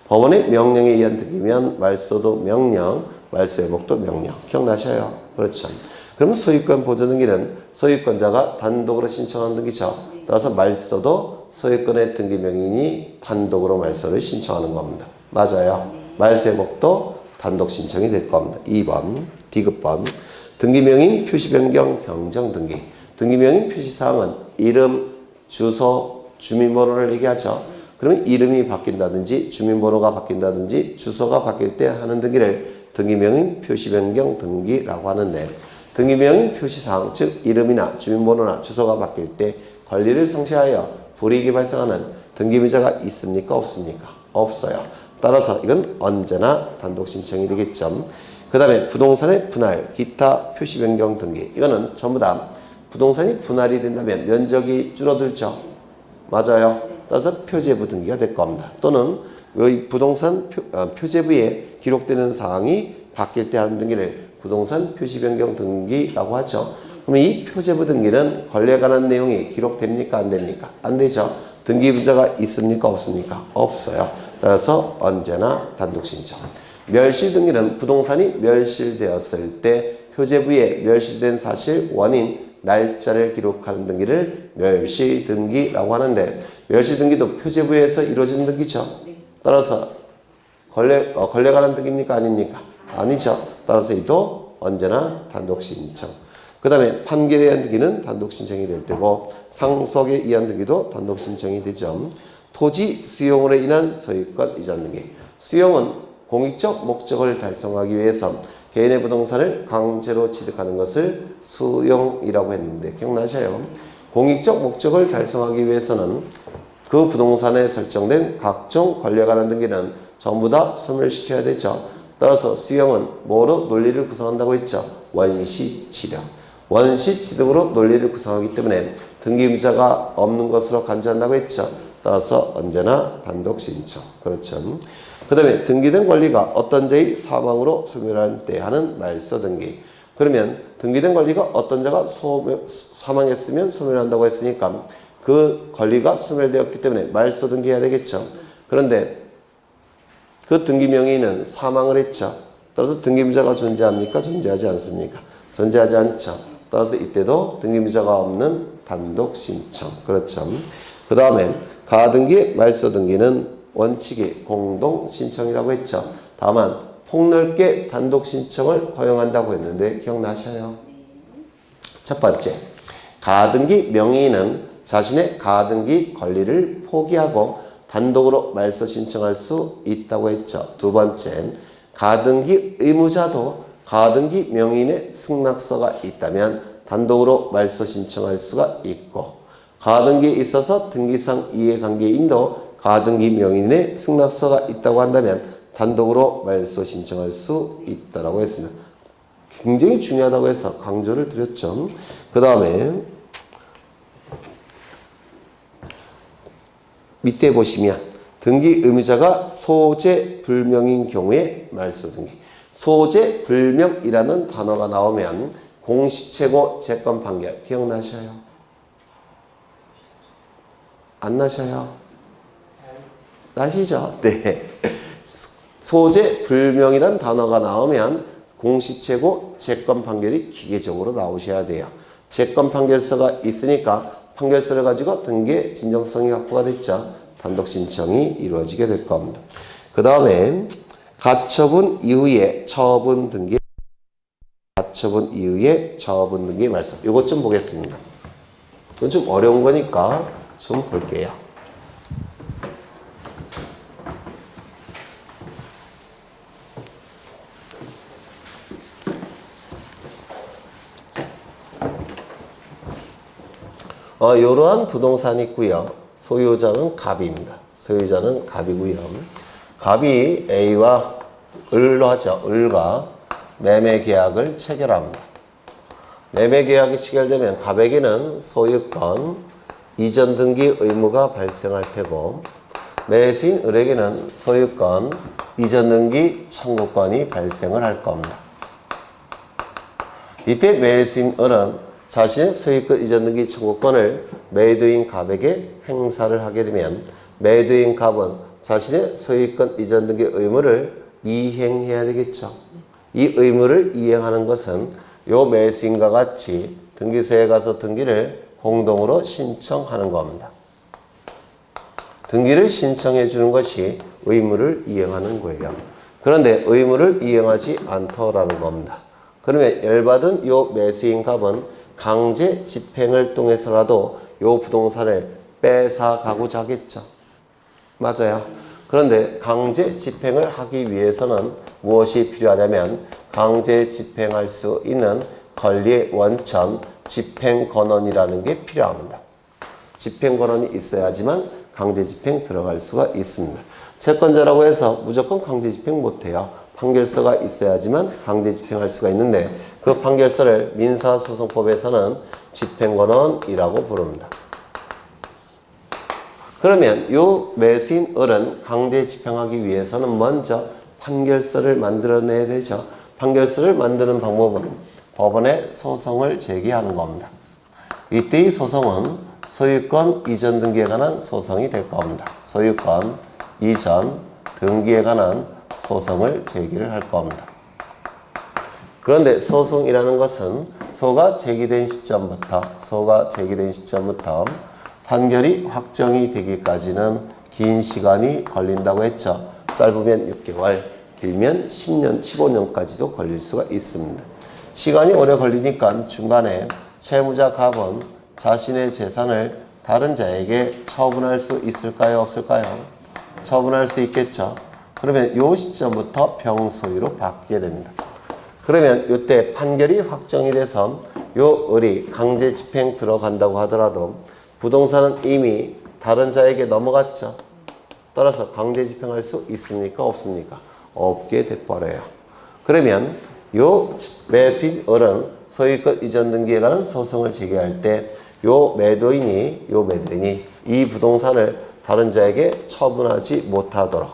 법원의 명령에 의한 등기면 말소도 명령, 말소회복도 명령. 기억나셔요? 그렇죠. 그러면 소유권 보존 등기는 소유권자가 단독으로 신청하는 등기죠. 따라서 말소도 소유권의 등기 명인이 단독으로 말소를 신청하는 겁니다. 맞아요. 말소회복도 단독 신청이 될 겁니다. 2번 D급번 등기명인 표시 변경 경정 등기. 등기명인 표시사항은 이름, 주소, 주민번호를 얘기하죠. 그러면 이름이 바뀐다든지 주민번호가 바뀐다든지 주소가 바뀔 때 하는 등기를 등기명인 표시 변경 등기라고 하는데, 등기명인 표시사항 즉 이름이나 주민번호나 주소가 바뀔 때 권리를 상실하여 불이익이 발생하는 등기미자가 있습니까? 없습니까? 없어요. 따라서 이건 언제나 단독 신청이 되겠죠. 그 다음에 부동산의 분할, 기타 표시 변경 등기. 이거는 전부 다 부동산이 분할이 된다면 면적이 줄어들죠. 맞아요. 따라서 표제부 등기가 될 겁니다. 또는 이 부동산 표제부에 기록되는 사항이 바뀔 때 하는 등기를 부동산 표시 변경 등기라고 하죠. 그러면 이 표제부 등기는 권리에 관한 내용이 기록됩니까? 안 됩니까? 안 되죠. 등기부자가 있습니까? 없습니까? 없어요. 따라서 언제나 단독 신청. 멸실 등기는 부동산이 멸실되었을 때 표제부에 멸실된 사실, 원인, 날짜를 기록하는 등기를 멸실 등기라고 하는데, 멸실 등기도 표제부에서 이루어지는 등기죠. 따라서 권리에 관한 등기입니까? 아닙니까? 아니죠. 따라서 이도 언제나 단독 신청. 그 다음에 판결에 의한 등기는 단독 신청이 될 테고, 상속에 의한 등기도 단독 신청이 되죠. 토지 수용으로 인한 소유권 이전 등기. 수용은 공익적 목적을 달성하기 위해서 개인의 부동산을 강제로 취득하는 것을 수용이라고 했는데 기억나셔요? 공익적 목적을 달성하기 위해서는 그 부동산에 설정된 각종 권리에 관한 등기는 전부 다 소멸시켜야 되죠. 따라서 수용은 뭐로 논리를 구성한다고 했죠? 원시취득. 원시취득으로 논리를 구성하기 때문에 등기부자가 없는 것으로 간주한다고 했죠. 따라서 언제나 단독 신청. 그렇죠. 그 다음에 등기된 권리가 어떤 자의 사망으로 소멸할 때 하는 말소 등기. 그러면 등기된 권리가 어떤 자가 사망했으면 소멸한다고 했으니까 그 권리가 소멸되었기 때문에 말소 등기해야 되겠죠. 그런데 그 등기 명의는 사망을 했죠. 따라서 등기부자가 존재합니까? 존재하지 않습니까? 존재하지 않죠. 따라서 이때도 등기부자가 없는 단독 신청. 그렇죠. 그 다음에 가등기, 말소 등기는 원칙이 공동 신청이라고 했죠. 다만 폭넓게 단독 신청을 허용한다고 했는데 기억나셔요? 첫 번째, 가등기 명의인은 자신의 가등기 권리를 포기하고 단독으로 말소 신청할 수 있다고 했죠. 두 번째, 가등기 의무자도 가등기 명의인의 승낙서가 있다면 단독으로 말소 신청할 수가 있고, 가등기에 있어서 등기상 이해관계인도 가등기 명의인의 승낙서가 있다고 한다면 단독으로 말소 신청할 수 있다고 했습니다. 굉장히 중요하다고 해서 강조를 드렸죠. 그 다음에 밑에 보시면 등기 의무자가 소재 불명인 경우에 말소 등기. 소재 불명이라는 단어가 나오면 공시채고 채권 판결 기억나셔요? 안 나셔요? 나시죠? 네. 소재 불명이라는 단어가 나오면 공시채고 채권 판결이 기계적으로 나오셔야 돼요. 채권 판결서가 있으니까 판결서를 가지고 등기의 진정성이 확보가 됐죠. 단독 신청이 이루어지게 될 겁니다. 그 다음에 가처분 이후에 처분 등기. 가처분 이후에 처분 등기 말씀. 이것 좀 보겠습니다. 이건 좀 어려운 거니까 좀 볼게요. 이러한 부동산이 있고요. 소유자는 갑입니다. 소유자는 갑이고요. 갑이 A와 을로 하죠. 을과 매매 계약을 체결합니다. 매매 계약이 체결되면 갑에게는 소유권 이전 등기 의무가 발생할 테고, 매수인 을에게는 소유권 이전 등기 청구권이 발생을 할 겁니다. 이때 매수인 을은 자신의 소유권 이전 등기 청구권을 매도인 갑에게 행사를 하게 되면 매도인 갑은 자신의 소유권 이전 등기 의무를 이행해야 되겠죠. 이 의무를 이행하는 것은 요 매수인과 같이 등기소에 가서 등기를 공동으로 신청하는 겁니다. 등기를 신청해 주는 것이 의무를 이행하는 거예요. 그 그런데 의무를 이행하지 않더라는 겁니다. 그러면 열받은 요 매수인 갑은 강제 집행을 통해서라도 요 부동산을 뺏어가고자 하겠죠. 맞아요. 그런데 강제 집행을 하기 위해서는 무엇이 필요하냐면 강제 집행할 수 있는 권리의 원천, 집행권한이라는 게 필요합니다. 집행권한이 있어야지만 강제 집행 들어갈 수가 있습니다. 채권자라고 해서 무조건 강제 집행 못해요. 판결서가 있어야지만 강제 집행할 수가 있는데 그 판결서를 민사소송법에서는 집행권한이라고 부릅니다. 그러면 요 매수인 을은 강제 집행하기 위해서는 먼저 판결서를 만들어내야 되죠. 판결서를 만드는 방법은 법원에 소송을 제기하는 겁니다. 이때의 소송은 소유권 이전 등기에 관한 소송이 될 겁니다. 소유권 이전 등기에 관한 소송을 제기를 할 겁니다. 그런데 소송이라는 것은 소가 제기된 시점부터 판결이 확정이 되기까지는 긴 시간이 걸린다고 했죠. 짧으면 6개월, 길면 10년, 15년까지도 걸릴 수가 있습니다. 시간이 오래 걸리니까 중간에 채무자 갑은 자신의 재산을 다른 자에게 처분할 수 있을까요? 없을까요? 처분할 수 있겠죠. 그러면 이 시점부터 병소유로 바뀌게 됩니다. 그러면 이때 판결이 확정이 돼서 요 을이 강제 집행 들어간다고 하더라도 부동산은 이미 다른 자에게 넘어갔죠. 따라서 강제 집행할 수 있습니까? 없습니까? 없게 돼버려요. 그러면 요 매수인 을은 소유권 이전 등기에 관한 소송을 제기할 때 요 매도인이 이 부동산을 다른 자에게 처분하지 못하도록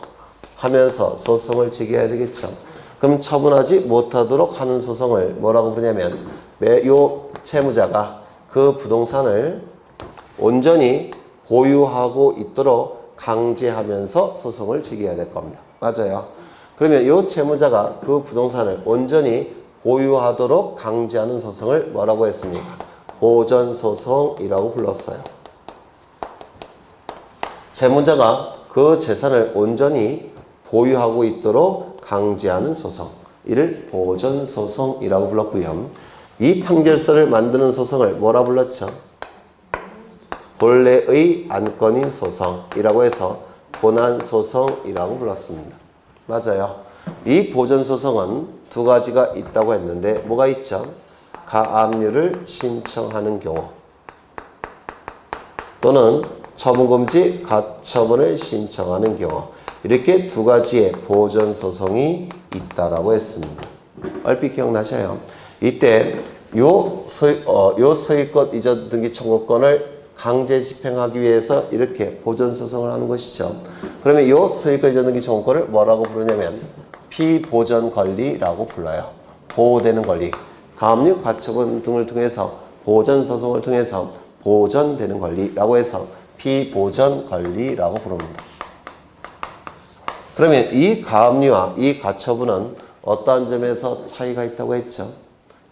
하면서 소송을 제기해야 되겠죠. 그럼 처분하지 못하도록 하는 소송을 뭐라고 부르냐면 요 채무자가 그 부동산을 온전히 보유하고 있도록 강제하면서 소송을 제기해야 될 겁니다. 맞아요. 그러면 요 채무자가 그 부동산을 온전히 보유하도록 강제하는 소송을 뭐라고 했습니까? 보전소송이라고 불렀어요. 채무자가 그 재산을 온전히 보유하고 있도록 강제하는 소송, 이를 보전소송이라고 불렀고요. 이 판결서를 만드는 소송을 뭐라 불렀죠? 본래의 안건인 소송이라고 해서 본안소송이라고 불렀습니다. 맞아요. 이 보전소송은 두 가지가 있다고 했는데 뭐가 있죠? 가압류를 신청하는 경우 또는 처분금지 가처분을 신청하는 경우, 이렇게 두 가지의 보전소송이 있다라고 했습니다. 얼핏 기억나셔요? 이때 요 소유권 이전 등기 청구권을 강제 집행하기 위해서 이렇게 보전소송을 하는 것이죠. 그러면 요 소유권 이전 등기 청구권을 뭐라고 부르냐면 피보전 권리라고 불러요. 보호되는 권리. 가압류, 가처분 등을 통해서 보전소송을 통해서 보전되는 권리라고 해서 피보전 권리라고 부릅니다. 그러면 이 가압류와 이 가처분은 어떠한 점에서 차이가 있다고 했죠?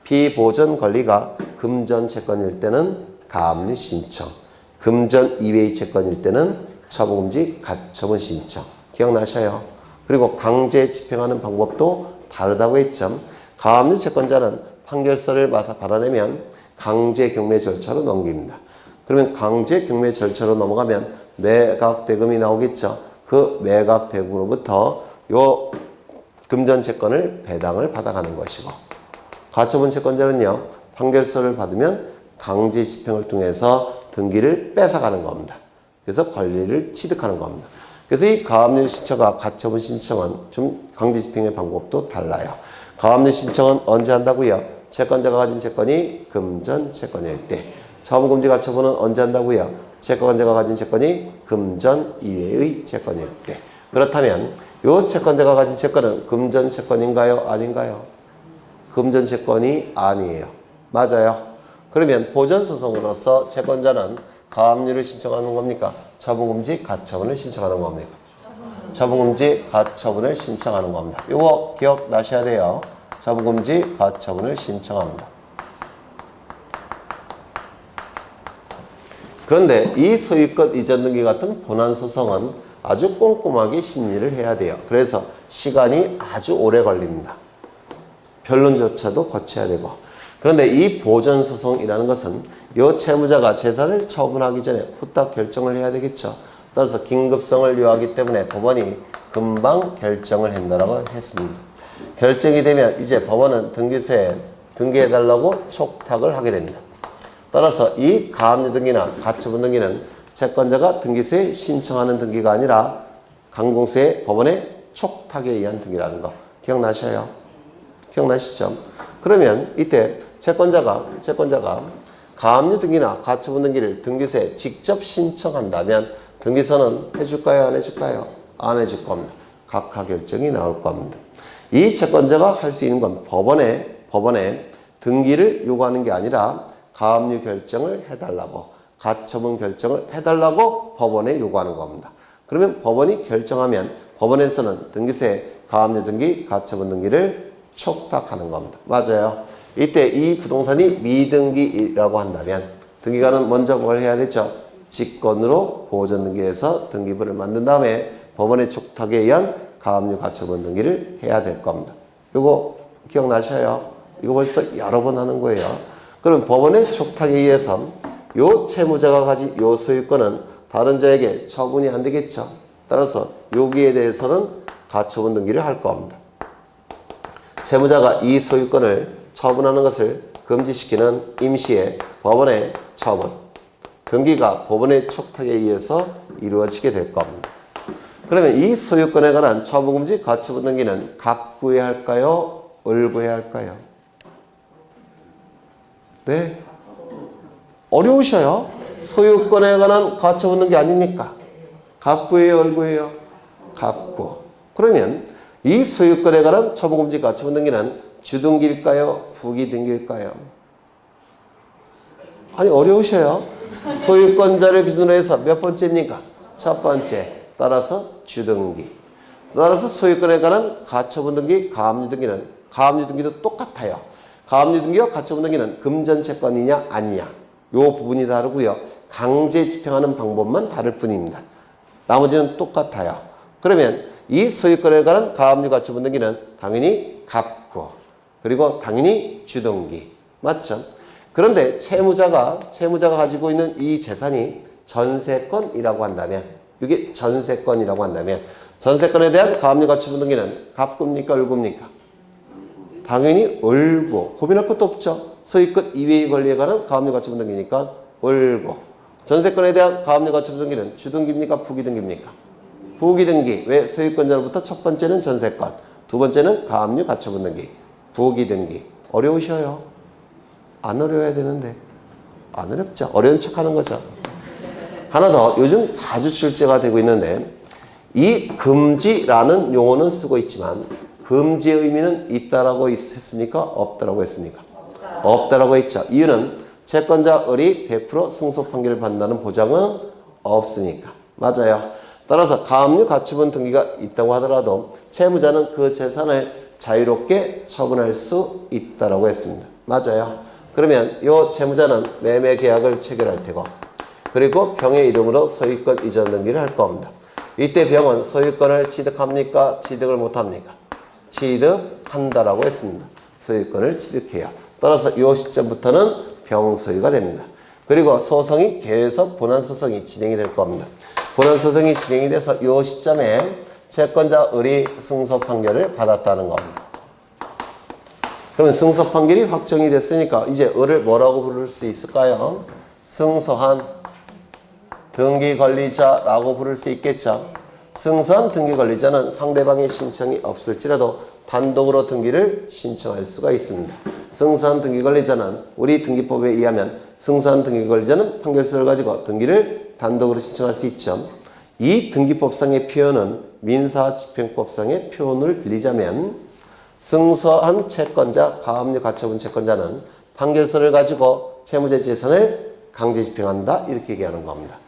피보전 권리가 금전 채권일 때는 가압류 신청, 금전 이외의 채권일 때는 처분금지 가처분 신청. 기억나셔요? 그리고 강제 집행하는 방법도 다르다고 했죠. 가압류 채권자는 판결서를 받아내면 강제 경매 절차로 넘깁니다. 그러면 강제 경매 절차로 넘어가면 매각 대금이 나오겠죠. 그 매각 대금으로부터 요 금전 채권을 배당을 받아가는 것이고, 가처분 채권자는요, 판결서를 받으면 강제 집행을 통해서 등기를 뺏어가는 겁니다. 그래서 권리를 취득하는 겁니다. 그래서 이 가압류 신청과 가처분 신청은 좀 강제 집행의 방법도 달라요. 가압류 신청은 언제 한다고요? 채권자가 가진 채권이 금전 채권일 때. 처분금지 가처분은 언제 한다고요? 채권자가 가진 채권이 금전 이외의 채권일 때. 그렇다면 이 채권자가 가진 채권은 금전 채권인가요? 아닌가요? 금전 채권이 아니에요. 맞아요. 그러면 보전소송으로서 채권자는 가압류를 신청하는 겁니까? 처분금지 가처분을 신청하는 겁니까? 처분금지 가처분을 신청하는 겁니다. 이거 기억나셔야 돼요. 처분금지 가처분을 신청합니다. 그런데 이 소유권 이전 등기 같은 본안소송은 아주 꼼꼼하게 심리를 해야 돼요. 그래서 시간이 아주 오래 걸립니다. 변론조차도 거쳐야 되고. 그런데 이 보전소송이라는 것은 이 채무자가 재산을 처분하기 전에 후딱 결정을 해야 되겠죠. 따라서 긴급성을 요하기 때문에 법원이 금방 결정을 한다고 했습니다. 결정이 되면 이제 법원은 등기소에 등기해달라고 촉탁을 하게 됩니다. 따라서 이 가압류 등기나 가처분 등기는 채권자가 등기소에 신청하는 등기가 아니라 강공소의 법원의 촉탁에 의한 등기라는 거 기억나셔요? 기억나시죠? 그러면 이때 채권자가 가압류 등기나 가처분 등기를 등기소에 직접 신청한다면 등기소는 해줄까요? 안 해줄까요? 안 해줄 겁니다. 각하 결정이 나올 겁니다. 이 채권자가 할 수 있는 건 법원에 등기를 요구하는 게 아니라 가압류 결정을 해달라고, 가처분 결정을 해달라고 법원에 요구하는 겁니다. 그러면 법원이 결정하면 법원에서는 등기소에 가압류 등기, 가처분 등기를 촉탁하는 겁니다. 맞아요. 이때 이 부동산이 미등기라고 한다면 등기관은 먼저 뭘 해야 되죠? 직권으로 보전 등기해서 등기부를 만든 다음에 법원의 촉탁에 의한 가압류 가처분 등기를 해야 될 겁니다. 이거 기억나셔요? 이거 벌써 여러 번 하는 거예요. 그럼 법원의 촉탁에 의해서 요 채무자가 가진 요 소유권은 다른 자에게 처분이 안 되겠죠. 따라서 여기에 대해서는 가처분 등기를 할 겁니다. 채무자가 이 소유권을 처분하는 것을 금지시키는 임시의 법원의 처분, 등기가 법원의 촉탁에 의해서 이루어지게 될 겁니다. 그러면 이 소유권에 관한 처분금지 가처분 등기는 갑구해야 할까요? 을구해야 할까요? 네? 어려우셔요? 소유권에 관한 가처분 등기 아닙니까? 갑구예요? 을구예요? 갑구. 그러면 이 소유권에 관한 처분금지 가처분 등기는 주등기일까요? 부기등기일까요? 아니 어려우셔요? 소유권자를 기준으로 해서 몇 번째입니까? 첫 번째. 따라서 주등기. 따라서 소유권에 관한 가처분 등기, 가압류 등기는 가압류 등기도 똑같아요. 가압류 등기와 가처분 등기는 금전채권이냐 아니냐 요 부분이 다르고요. 강제 집행하는 방법만 다를 뿐입니다. 나머지는 똑같아요. 그러면 이 소유권에 관한 가압류 가처분 등기는 당연히 갑구 그리고 당연히 주등기 맞죠? 그런데 채무자가 가지고 있는 이 재산이 전세권이라고 한다면 이게 전세권이라고 한다면 전세권에 대한 가압류 가처분 등기는 갑구입니까? 을구입니까? 당연히 을구. 고민할 것도 없죠. 소유권 이외의 권리에 관한 가압류 가처분 등기니까 을구. 전세권에 대한 가압류 가처분 등기는 주등기입니까? 부기등기입니까? 부기등기. 왜? 소유권자로부터 첫 번째는 전세권, 두 번째는 가압류 가처분 등기. 부기등기. 어려우셔요? 안 어려워야 되는데 안 어렵죠. 어려운 척하는 거죠. 하나 더 요즘 자주 출제가 되고 있는데 이 금지라는 용어는 쓰고 있지만 금지의 의미는 있다라고 했습니까? 없다라고 했습니까? 없다라고 했죠. 이유는 채권자 을이 100% 승소 판결을 받는다는 보장은 없으니까. 맞아요. 따라서 가압류 가처분 등기가 있다고 하더라도 채무자는 그 재산을 자유롭게 처분할 수 있다라고 했습니다. 맞아요. 그러면 이 채무자는 매매 계약을 체결할 테고 그리고 병의 이름으로 소유권 이전 등기를 할 겁니다. 이때 병은 소유권을 취득합니까? 취득을 못합니까? 취득한다라고 했습니다. 소유권을 취득해요. 따라서 이 시점부터는 병소유가 됩니다. 그리고 소송이 계속 본안소송이 진행이 될 겁니다. 본안소송이 진행이 돼서 이 시점에 채권자 을이 승소 판결을 받았다는 겁니다. 그러면 승소 판결이 확정이 됐으니까 이제 을을 뭐라고 부를 수 있을까요? 승소한 등기권리자라고 부를 수 있겠죠. 승소한 등기권리자는 상대방의 신청이 없을지라도 단독으로 등기를 신청할 수가 있습니다. 승소한 등기권리자는 우리 등기법에 의하면 승소한 등기권리자는 판결서를 가지고 등기를 단독으로 신청할 수 있죠. 이 등기법상의 표현은 민사집행법상의 표현을 빌리자면 승소한 채권자, 가압류 가처분 채권자는 판결서를 가지고 채무자의 재산을 강제 집행한다 이렇게 얘기하는 겁니다.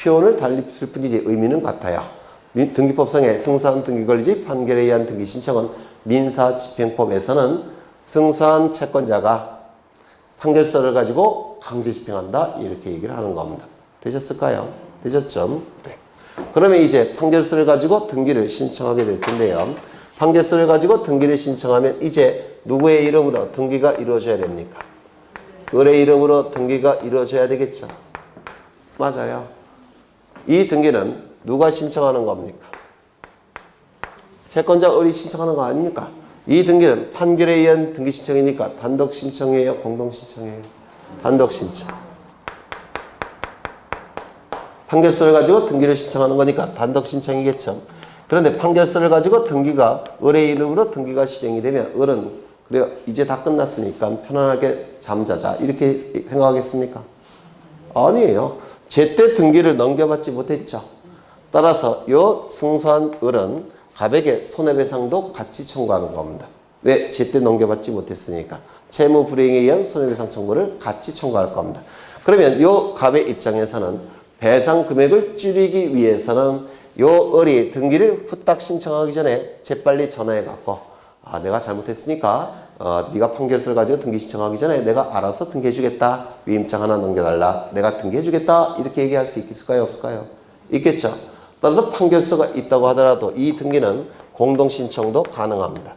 표현을 달리 쓸 뿐이지 의미는 같아요. 등기법상의 승소한 등기권리자 판결에 의한 등기 신청은 민사집행법에서는 승소한 채권자가 판결서를 가지고 강제 집행한다 이렇게 얘기를 하는 겁니다. 되셨을까요? 되셨죠? 네. 그러면 이제 판결서를 가지고 등기를 신청하게 될 텐데요. 판결서를 가지고 등기를 신청하면 이제 누구의 이름으로 등기가 이루어져야 됩니까? 을의 이름으로 등기가 이루어져야 되겠죠. 맞아요. 이 등기는 누가 신청하는 겁니까? 채권자 을이 신청하는 거 아닙니까? 이 등기는 판결에 의한 등기 신청이니까 단독 신청이에요? 공동 신청이에요? 단독 신청. 판결서를 가지고 등기를 신청하는 거니까 단독 신청이겠죠. 그런데 판결서를 가지고 등기가 을의 이름으로 등기가 실행이 되면 을은 그래요. 이제 다 끝났으니까 편안하게 잠자자 이렇게 생각하겠습니까? 아니에요. 제때 등기를 넘겨받지 못했죠. 따라서 요 승소한 을은 갑에게 손해배상도 같이 청구하는 겁니다. 왜? 제때 넘겨받지 못했으니까. 채무 불이행에 의한 손해배상 청구를 같이 청구할 겁니다. 그러면 요 갑의 입장에서는 배상 금액을 줄이기 위해서는 요 을이 등기를 후딱 신청하기 전에 재빨리 전화해 갖고 내가 잘못했으니까 네가 판결서를 가지고 등기 신청하기 전에 내가 알아서 등기해 주겠다. 위임장 하나 넘겨달라. 내가 등기해 주겠다. 이렇게 얘기할 수 있을까요? 없을까요? 있겠죠. 따라서 판결서가 있다고 하더라도 이 등기는 공동신청도 가능합니다.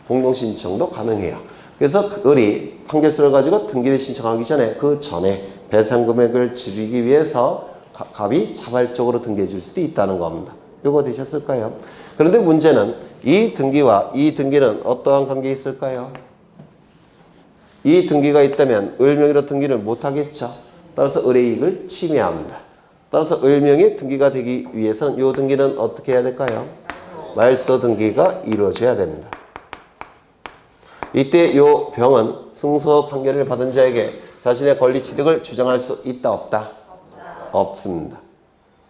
공동신청도 가능해요. 그래서 그 을이 판결서를 가지고 등기를 신청하기 전에 그 전에 배상금액을 줄이기 위해서 갑이 자발적으로 등기해 줄 수도 있다는 겁니다. 이거 되셨을까요? 그런데 문제는 이 등기와 이 등기는 어떠한 관계가 있을까요? 이 등기가 있다면 을 명의로 등기를 못하겠죠. 따라서 을의 이익을 침해합니다. 따라서 을 명의 등기가 되기 위해서는 이 등기는 어떻게 해야 될까요? 말소 등기가 이루어져야 됩니다. 이때 이 병은 승소 판결을 받은 자에게 자신의 권리 취득을 주장할 수 있다 없다? 없습니다.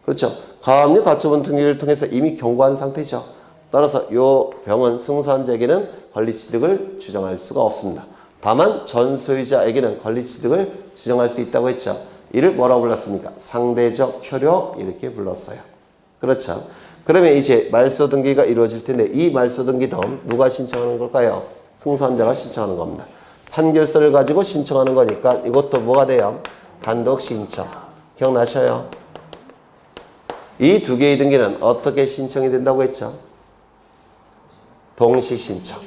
그렇죠. 가압류 가처분 등기를 통해서 이미 경고한 상태죠. 따라서 이 병은 승소한 자에게는 권리 취득을 주장할 수가 없습니다. 다만 전 소유자에게는 권리 취득을 주장할 수 있다고 했죠. 이를 뭐라고 불렀습니까? 상대적 효력 이렇게 불렀어요. 그렇죠. 그러면 이제 말소 등기가 이루어질 텐데 이 말소 등기도 누가 신청하는 걸까요? 승소한 자가 신청하는 겁니다. 판결서를 가지고 신청하는 거니까 이것도 뭐가 돼요? 단독 신청. 기억나셔요? 이 두 개의 등기는 어떻게 신청이 된다고 했죠? 동시 신청.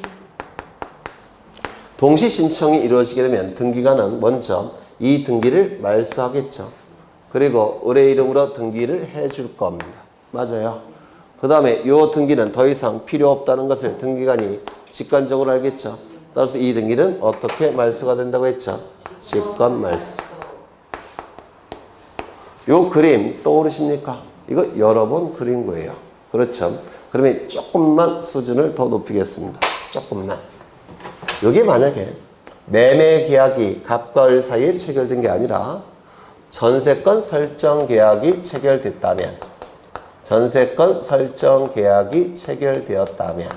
동시 신청이 이루어지게 되면 등기관은 먼저 이 등기를 말소하겠죠. 그리고 을의 이름으로 등기를 해줄 겁니다. 맞아요. 그 다음에 이 등기는 더 이상 필요 없다는 것을 등기관이 직관적으로 알겠죠. 따라서 이 등기는 어떻게 말소가 된다고 했죠? 직관 말소. 요 그림 떠오르십니까? 이거 여러 번 그린 거예요. 그렇죠. 그러면 조금만 수준을 더 높이겠습니다. 조금만. 여기 만약에 매매 계약이 갑과 을 사이에 체결된 게 아니라 전세권 설정 계약이 체결됐다면 전세권 설정 계약이 체결되었다면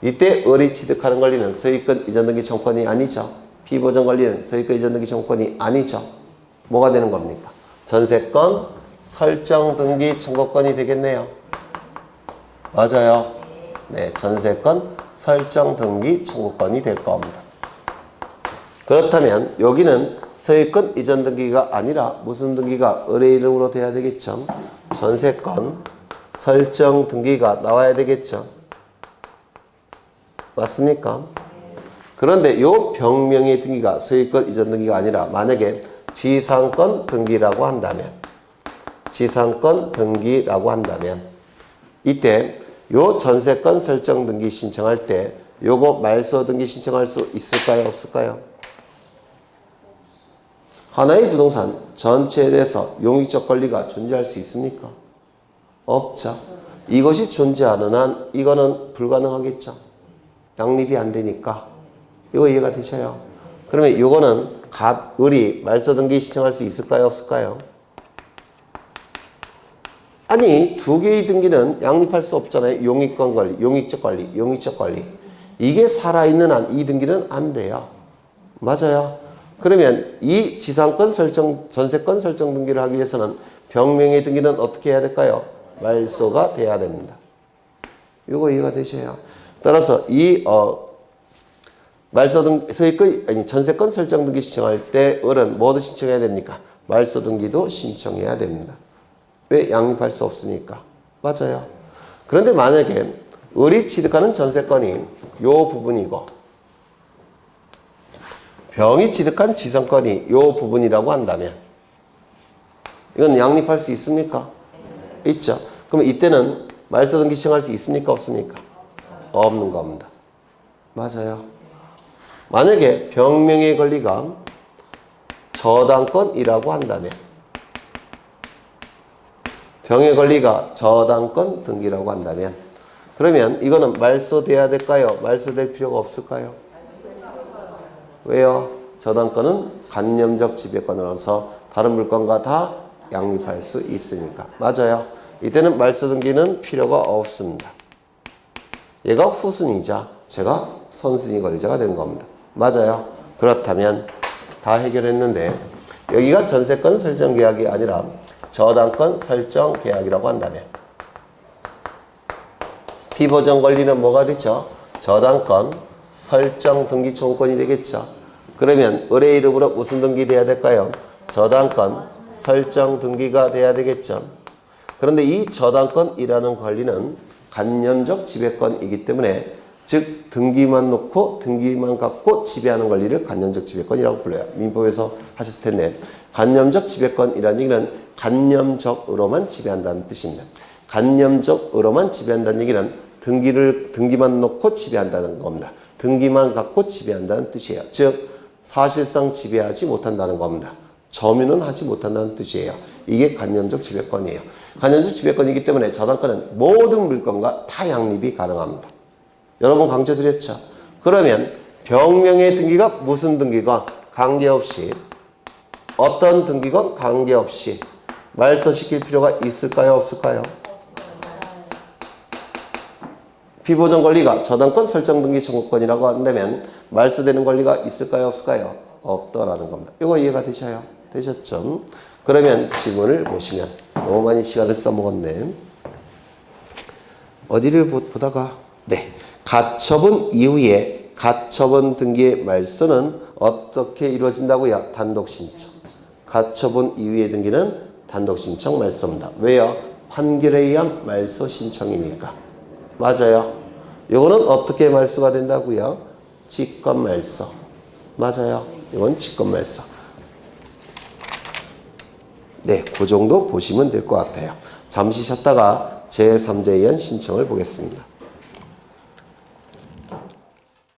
이때 을이 취득하는 권리는 소유권 이전 등기 청구권이 아니죠. 피보전 권리는 소유권 이전 등기 청구권이 아니죠. 뭐가 되는 겁니까? 전세권 설정 등기 청구권이 되겠네요. 맞아요. 네, 전세권 설정 등기 청구권이 될 겁니다. 그렇다면 여기는 소유권 이전 등기가 아니라 무슨 등기가 을의 이름으로 돼야 되겠죠? 전세권 설정 등기가 나와야 되겠죠? 맞습니까? 그런데 요 병명의 등기가 소유권 이전 등기가 아니라 만약에 지상권 등기라고 한다면 지상권 등기라고 한다면 이때 요 전세권 설정 등기 신청할 때 요거 말소 등기 신청할 수 있을까요? 없을까요? 하나의 부동산 전체에 대해서 용익적 권리가 존재할 수 있습니까? 없죠. 이것이 존재하는 한 이거는 불가능하겠죠. 양립이 안 되니까. 이거 이해가 되셔요? 그러면 이거는 을이 말소 등기 신청할 수 있을까요? 없을까요? 아니, 두 개의 등기는 양립할 수 없잖아요. 용익권 권리, 용익적 권리, 용익적 권리. 이게 살아있는 한 이 등기는 안 돼요. 맞아요. 그러면 이 지상권 설정, 전세권 설정 등기를 하기 위해서는 병명의 등기는 어떻게 해야 될까요? 말소가 돼야 됩니다. 이거 이해가 되셔요? 따라서 이 말소 등 소유권 아니 전세권 설정 등기 신청할 때 을은 뭐도 신청해야 됩니까? 말소 등기도 신청해야 됩니다. 왜? 양립할 수 없으니까. 맞아요. 그런데 만약에 을이 취득하는 전세권이 요 부분이고 병이 취득한 지성권이 요 부분이라고 한다면 이건 양립할 수 있습니까? 있죠. 그럼 이때는 말소등기 시청할 수 있습니까? 없습니까? 없는 겁니다. 맞아요. 만약에 병명의 권리가 저당권이라고 한다면 병의 권리가 저당권 등기라고 한다면 그러면 이거는 말소돼야 될까요? 말소될 필요가 없을까요? 왜요? 저당권은 간념적 지배권으로서 다른 물건과 다 양립할 수 있으니까. 맞아요. 이때는 말소등기는 필요가 없습니다. 얘가 후순위자, 제가 선순위 권리자가 되는 겁니다. 맞아요. 그렇다면 다 해결했는데 여기가 전세권 설정 계약이 아니라 저당권 설정 계약이라고 한다면 피보전 권리는 뭐가 되죠? 저당권 설정 등기 청구권이 되겠죠. 그러면 을의 이름으로 무슨 등기 돼야 될까요? 저당권 설정 등기가 돼야 되겠죠. 그런데 이 저당권이라는 권리는 간념적 지배권이기 때문에 즉 등기만 놓고 등기만 갖고 지배하는 권리를 간념적 지배권이라고 불러요. 민법에서 하셨을 텐데 간념적 지배권이라는 얘기는 간념적으로만 지배한다는 뜻입니다. 간념적으로만 지배한다는 얘기는 등기만 놓고 지배한다는 겁니다. 등기만 갖고 지배한다는 뜻이에요. 즉 사실상 지배하지 못한다는 겁니다. 점유는 하지 못한다는 뜻이에요. 이게 간념적 지배권이에요. 간념적 지배권이기 때문에 저당권은 모든 물건과 다 양립이 가능합니다. 여러분 강조드렸죠? 그러면 병명의 등기가 무슨 등기건 관계없이 어떤 등기건 관계없이 말소시킬 필요가 있을까요? 없을까요? 피보전 권리가 저당권 설정 등기 청구권이라고 한다면 말소되는 권리가 있을까요? 없을까요? 없더라는 겁니다. 이거 이해가 되셔요? 되셨죠? 그러면 지문을 보시면 너무 많이 시간을 써먹었네. 어디를 보다가 네. 가처분 이후에 가처분 등기의 말소는 어떻게 이루어진다고요? 단독 신청. 가처분 이후의 등기는 단독 신청 말소입니다. 왜요? 판결에 의한 말소 신청이니까. 맞아요. 요거는 어떻게 말소가 된다고요? 직권 말소. 맞아요. 이건 직권 말소. 네, 그 정도 보시면 될 것 같아요. 잠시 쉬었다가 제3자에 의한 신청을 보겠습니다.